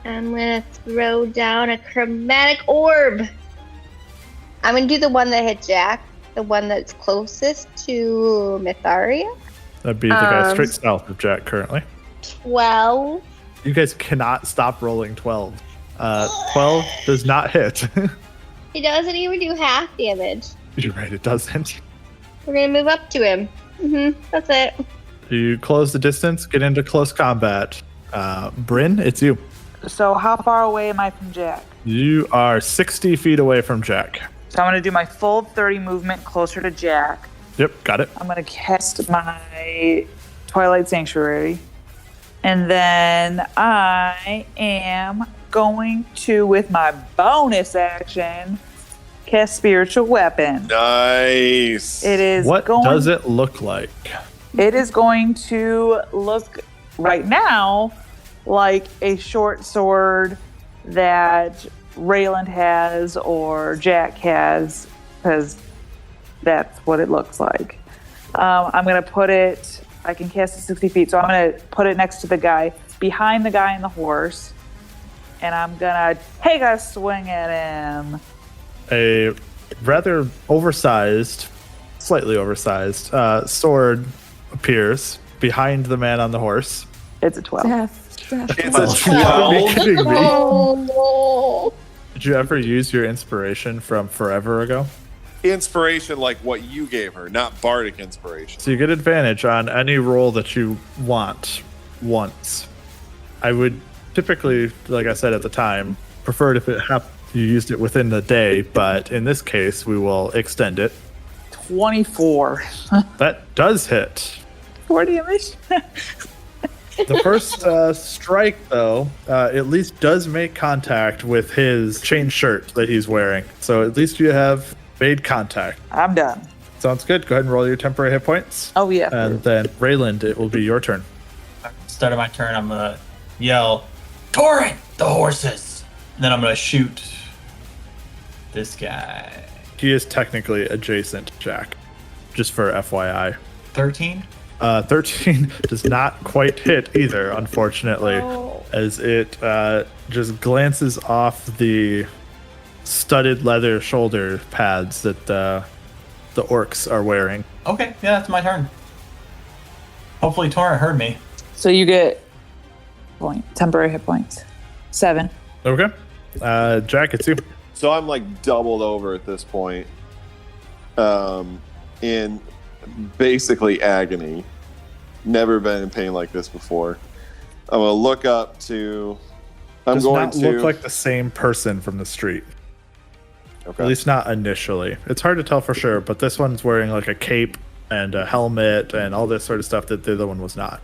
I'm gonna throw down a chromatic orb. I'm gonna do the one that hit Jack, the one that's closest to Myetharia. That'd be the guy straight south of Jack currently. 12. You guys cannot stop rolling 12. 12 does not hit. He doesn't even do half damage. You're right, it doesn't. We're gonna move up to him. That's it. You close the distance, get into close combat. Bryn, it's you. So how far away am I from Jack? You are 60 feet away from Jack. So I'm going to do my full 30 movement closer to Jack. Yep, got it. I'm going to cast my Twilight Sanctuary. And then I am going to, with my bonus action, cast Spiritual Weapon. Nice. It is What going, does it look like? It is going to look right now like a short sword that Rayland has or Jack has, because that's what it looks like. I'm going to put it, I can cast it 60 feet, so I'm going to put it next to the guy, behind the guy in the horse, and I'm going to take a swing at him. A rather slightly oversized sword appears behind the man on the horse. It's a 12. Steph. It's a Are you 12. kidding me? Oh, Did you ever use your inspiration from forever ago? Inspiration like what you gave her, not bardic inspiration. So you get advantage on any roll that you want once. I would typically, like I said at the time, prefer it if you used it within the day, but in this case, we will extend it. 24. That does hit. 4 damage. The first strike, though, at least does make contact with his chain shirt that he's wearing. So at least you have made contact. I'm done. Sounds good. Go ahead and roll your temporary hit points. Oh, yeah. And then, Rayland, it will be your turn. Start of my turn, I'm gonna yell, "Torrent the horses!" And then I'm gonna shoot this guy. He is technically adjacent to Jack, just for FYI. 13. 13 does not quite hit either, unfortunately, as it just glances off the studded leather shoulder pads that the orcs are wearing. Okay, yeah, that's my turn. Hopefully Torrent heard me. So you get temporary hit points. 7. Okay. Jack, it's you. So I'm like doubled over at this point, in basically agony. Never been in pain like this before. I'm gonna look up to. Does not look like the same person from the street. Okay. At least not initially. It's hard to tell for sure, but this one's wearing like a cape and a helmet and all this sort of stuff that the other one was not.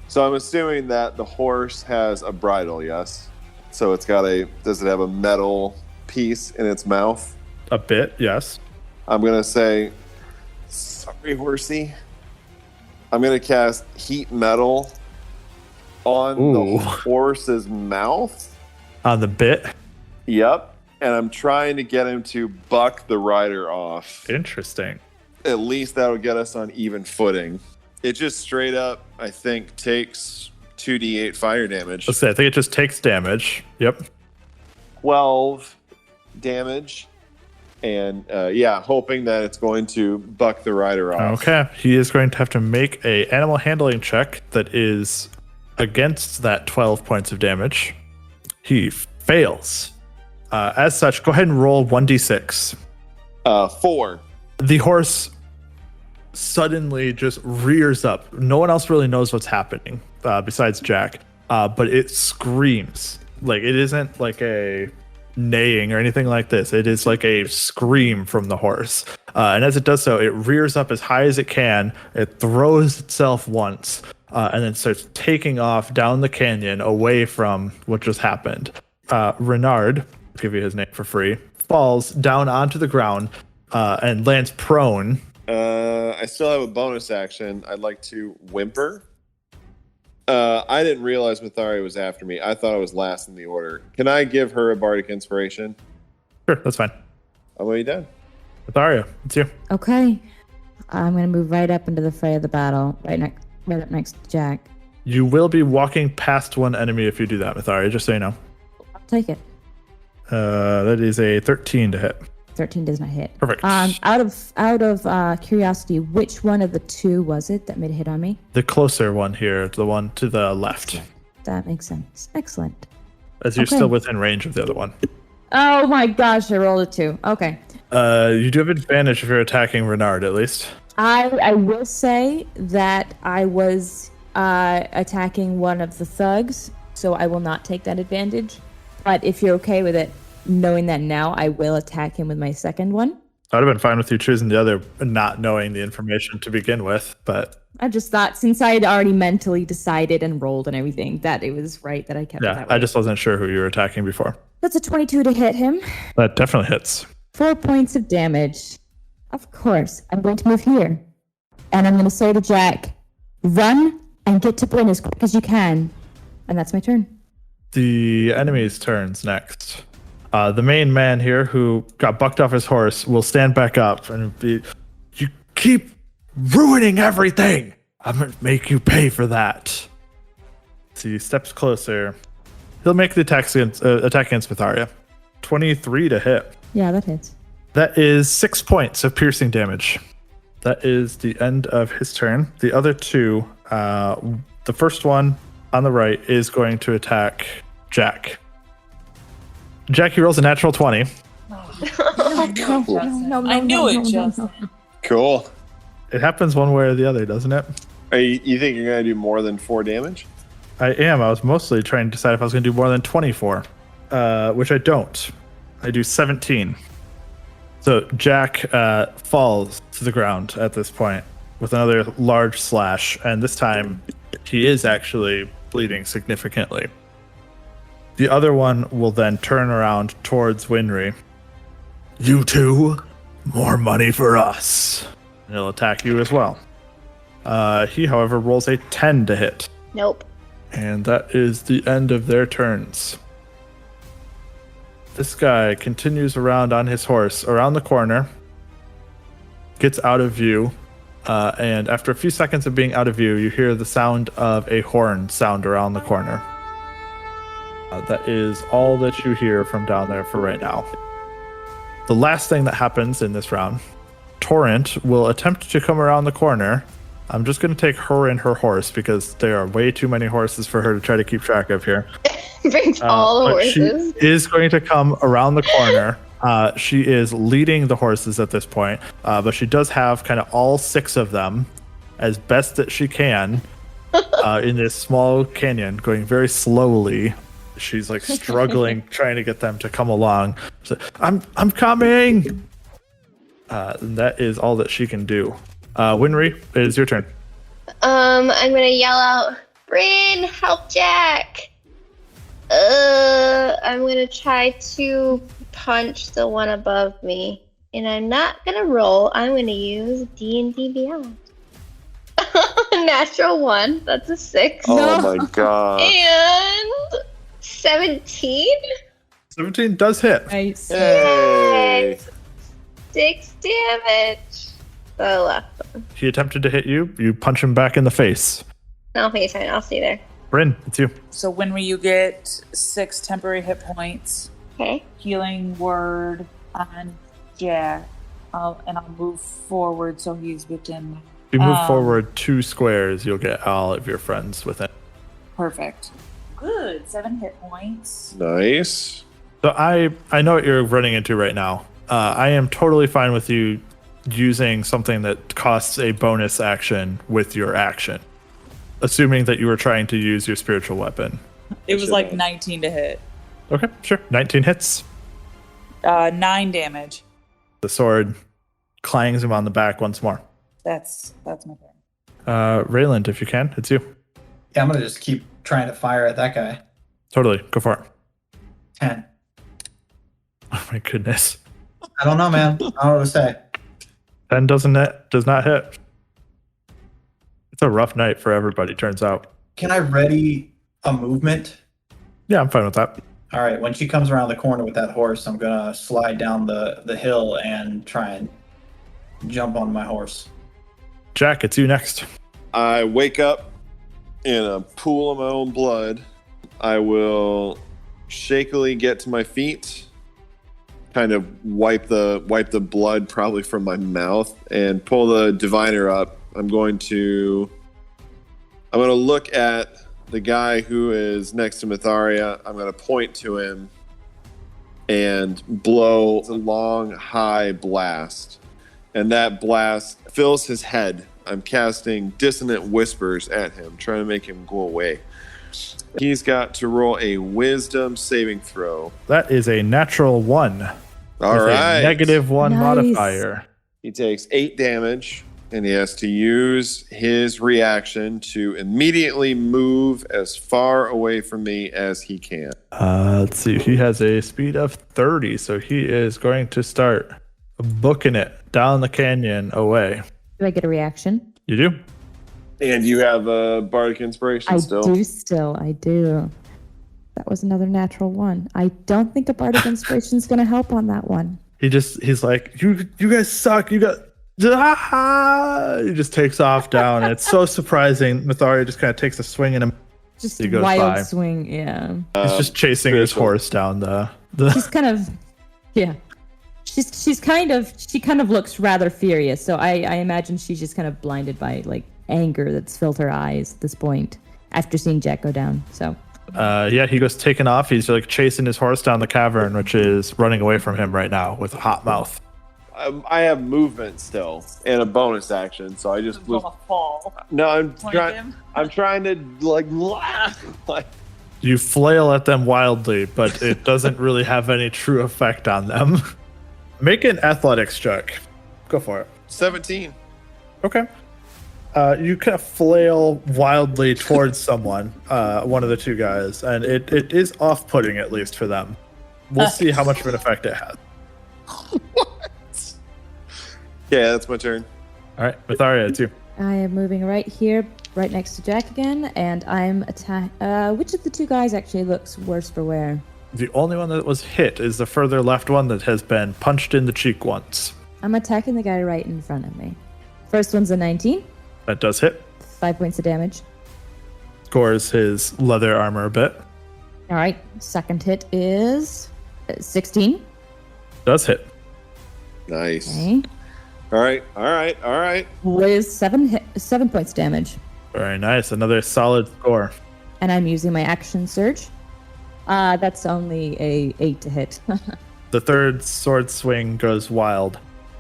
So I'm assuming that the horse has a bridle, yes? So it's got does it have a metal piece in its mouth? A bit, yes. I'm going to say, sorry, horsey. I'm going to cast heat metal on Ooh. the horse's mouth. On the bit. Yep. And I'm trying to get him to buck the rider off. Interesting. At least that'll get us on even footing. It just straight up, I think, takes 2d8 fire damage. Let's say I think it just takes damage. Yep. 12 damage. And hoping that it's going to buck the rider off. Okay. He is going to have to make a animal handling check that is against that 12 points of damage. He fails. As such, go ahead and roll 1d6. 4. The horse suddenly just rears up. No one else really knows what's happening besides Jack, but it screams. Like, it isn't like a neighing or anything like this. It is like a scream from the horse. And as it does so, it rears up as high as it can. It throws itself once and then starts taking off down the canyon away from what just happened. Renard, I'll give you his name for free, falls down onto the ground and lands prone. I still have a bonus action. I'd like to whimper. I didn't realize Myetharia was after me. I thought I was last in the order. Can I give her a bardic inspiration? Sure, that's fine. I'm already done. Myetharia, it's you. Okay. I'm going to move right up into the fray of the battle, right up next to Jack. You will be walking past one enemy if you do that, Myetharia, just so you know. I'll take it. That is a 13 to hit. 13 does not hit. Perfect. Out of curiosity, which one of the two was it that made a hit on me? The closer one here, the one to the left, That makes sense. Excellent. as you're Okay. still within range of the other one. Oh my gosh, I rolled a 2. Okay. You do have advantage if you're attacking Renard, at least. I will say that I was attacking one of the thugs, so I will not take that advantage. But if you're okay with it, knowing that now, I will attack him with my second one. I would have been fine with you choosing the other, not knowing the information to begin with, but I just thought, since I had already mentally decided and rolled and everything, that it was right that I kept it yeah, that way. I just wasn't sure who you were attacking before. That's a 22 to hit him. That definitely hits. 4 points of damage. Of course, I'm going to move here. And I'm going to say to Jack, run and get to Bryn as quick as you can. And that's my turn. The enemy's turns next. The main man here who got bucked off his horse will stand back up and be, you keep ruining everything. I'm going to make you pay for that. So he steps closer. He'll make the attack against Myetharia. 23 to hit. Yeah, that hits. That is 6 points of piercing damage. That is the end of his turn. The other two, the first one on the right is going to attack Jack. Jack, he rolls a natural 20. No, I knew it, Justin. Cool. It happens one way or the other, doesn't it? You think you're going to do more than 4 damage? I am. I was mostly trying to decide if I was going to do more than 24, which I don't. I do 17. So Jack falls to the ground at this point with another large slash, and this time he is actually bleeding significantly. The other one will then turn around towards Winry. You two, more money for us. And he'll attack you as well. He, however, rolls a 10 to hit. Nope. And that is the end of their turns. This guy continues around on his horse, around the corner, gets out of view, and after a few seconds of being out of view, you hear the sound of a horn sound around the corner. That is all that you hear from down there for right now. The last thing that happens in this round, Torrent will attempt to come around the corner. I'm just going to take her and her horse because there are way too many horses for her to try to keep track of here. Brings all the horses. She is going to come around the corner. She is leading the horses at this point, but she does have kind of all 6 of them as best that she can in this small canyon, going very slowly. She's like struggling, trying to get them to come along. So, I'm coming. And that is all that she can do. Winry, it is your turn. I'm gonna yell out, Bryn, help Jack. I'm gonna try to punch the one above me, and I'm not gonna roll. I'm gonna use D&D Beyond. Natural 1. That's a 6. Oh my god. And 17. 17 does hit. Nice. Yay. 6 damage. The left one. He attempted to hit you. You punch him back in the face. No, okay, fine. I'll stay there. Bryn, it's you. So when you get 6 temporary hit points, Okay. healing word on Jack, and I'll move forward so he's within. If you move forward 2 squares, you'll get all of your friends with it. Perfect. Good. 7 hit points. Nice. So I know what you're running into right now. I am totally fine with you using something that costs a bonus action with your action, assuming that you were trying to use your spiritual weapon. It was like 19 to hit. Okay, sure. 19 hits. 9 damage. The sword clangs him on the back once more. That's my turn. Rayland, if you can, it's you. Yeah, I'm gonna just keep trying to fire at that guy. Totally, go for it. 10. Oh my goodness. I don't know, man. I don't know what to say. 10 does not hit. It's a rough night for everybody, turns out. Can I ready a movement? Yeah, I'm fine with that. All right, when she comes around the corner with that horse, I'm gonna slide down the hill and try and jump on my horse. Jack, it's you next. I wake up in a pool of my own blood. I will shakily get to my feet, kind of wipe the blood probably from my mouth, and pull the diviner up. I'm going to look at the guy who is next to Myetharia. I'm going to point to him and blow a long, high blast. And that blast fills his head. I'm casting dissonant whispers at him, trying to make him go away. He's got to roll a wisdom saving throw. That is a natural 1. All with right. a -1 Nice. modifier. He takes 8 damage, and he has to use his reaction to immediately move as far away from me as he can. Let's see. He has a speed of 30, so he is going to start booking it down the canyon away. Do I get a reaction? You do? And you have a bardic inspiration I still. I do. That was another natural 1. I don't think a bardic inspiration is going to help on that one. He's like, you guys suck. You got. He just takes off down. It's so surprising. Myetharia just kind of takes a swing and Just he goes wild by. swing, yeah. He's just chasing his spiritual. horse down the. She's kind of, yeah. She kind of looks rather furious. So I imagine she's just kind of blinded by like anger that's filled her eyes at this point after seeing Jack go down. So. Yeah, he goes taking off. He's like chasing his horse down the cavern, which is running away from him right now with a hot mouth. I have movement still and a bonus action, so I just was. Fall. No, I'm trying to like. You flail at them wildly, but it doesn't really have any true effect on them. Make an athletics check. Go for it. 17. Okay. You kind of flail wildly towards someone, one of the two guys, and it is off-putting, at least for them. We'll see how much of an effect it has. Yeah, that's my turn. All right, Myetharia, it's you. I am moving right here, right next to Jack again, and I'm which of the two guys actually looks worse for wear? The only one that was hit is the further left one that has been punched in the cheek once. I'm attacking the guy right in front of me. First one's a 19, That does hit. 5 points of damage. Scores his leather armor a bit. All right, second hit is 16. Does hit. Nice. Okay. All right. With 7 points of damage. Very nice. Another solid score. And I'm using my action surge. That's only a 8 to hit. The third sword swing goes wild,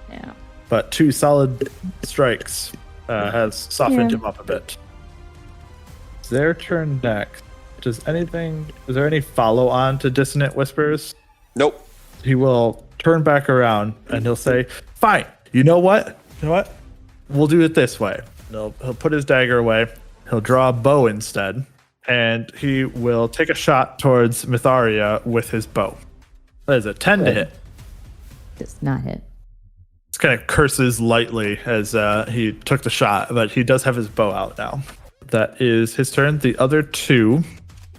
Yeah. but 2 solid strikes has softened Yeah. him up a bit. It's their turn next. Is there any follow on to Dissonant Whispers? Nope. He will turn back around and he'll say, fine, you know what? We'll do it this way. He'll put his dagger away. He'll draw a bow instead. And he will take a shot towards Myetharia with his bow. That is a 10 to hit. Does not hit. Just kind of curses lightly as he took the shot, but he does have his bow out now. That is his turn. The other two,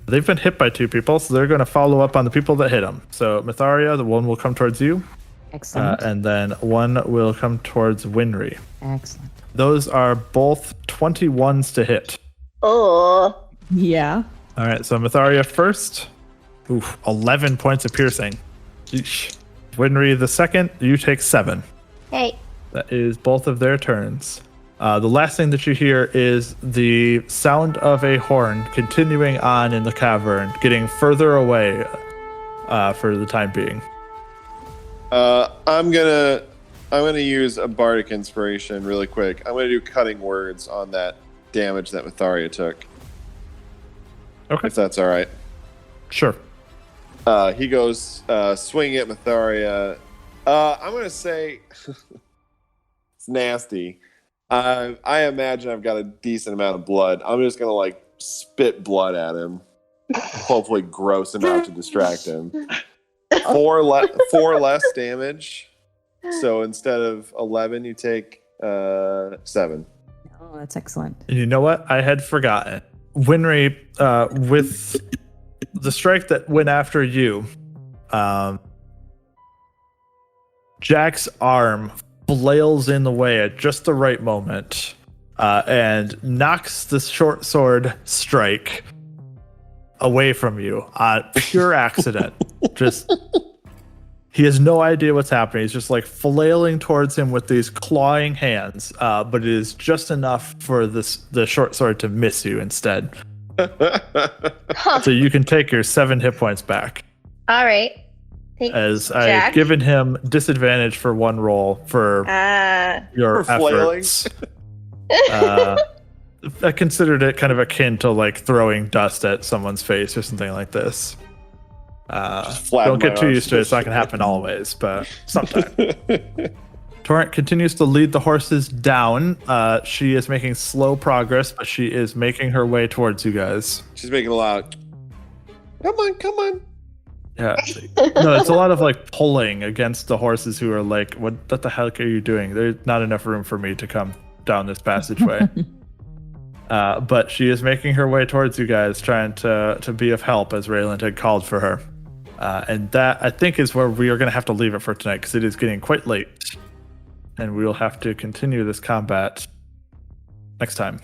they've been hit by 2 people, so they're going to follow up on the people that hit them. So Myetharia, the one will come towards you, Excellent. and then one will come towards Winry. Excellent. Those are both 21s to hit. Oh. Yeah. All right, so Myetharia first. Oof, 11 points of piercing. Yeesh. Winry the second, you take 7. Hey. That is both of their turns. The last thing that you hear is the sound of a horn continuing on in the cavern, getting further away for the time being. I'm gonna use a bardic inspiration really quick. I'm gonna do cutting words on that damage that Myetharia took. Okay, If that's all right. sure. He goes swinging at Myetharia. I'm gonna say it's nasty. I imagine I've got a decent amount of blood. I'm just gonna like spit blood at him. Hopefully gross enough to distract him. 4 less damage. So instead of 11, you take 7. Oh, that's excellent. And you know what? I had forgotten. Winry, with the strike that went after you, Jack's arm flails in the way at just the right moment and knocks the short sword strike away from you on pure accident. He has no idea what's happening. He's just like flailing towards him with these clawing hands, but it is just enough for the short sword to miss you instead. So you can take your 7 hit points back. All right. Thanks, As Jack. I've given him disadvantage for 1 roll for your For flailing. efforts. I considered it kind of akin to like throwing dust at someone's face or something like this. flatten Don't get my too arms. used to it. It's not going to happen always, but sometimes. Torrent continues to lead the horses down. She is making slow progress, but she is making her way towards you guys. She's making a loud. Come on. Yeah. No, it's a lot of like pulling against the horses who are like, what the heck are you doing? There's not enough room for me to come down this passageway. But she is making her way towards you guys, trying to be of help as Rayland had called for her. And that, I think, is where we are going to have to leave it for tonight, because it is getting quite late. And we will have to continue this combat next time.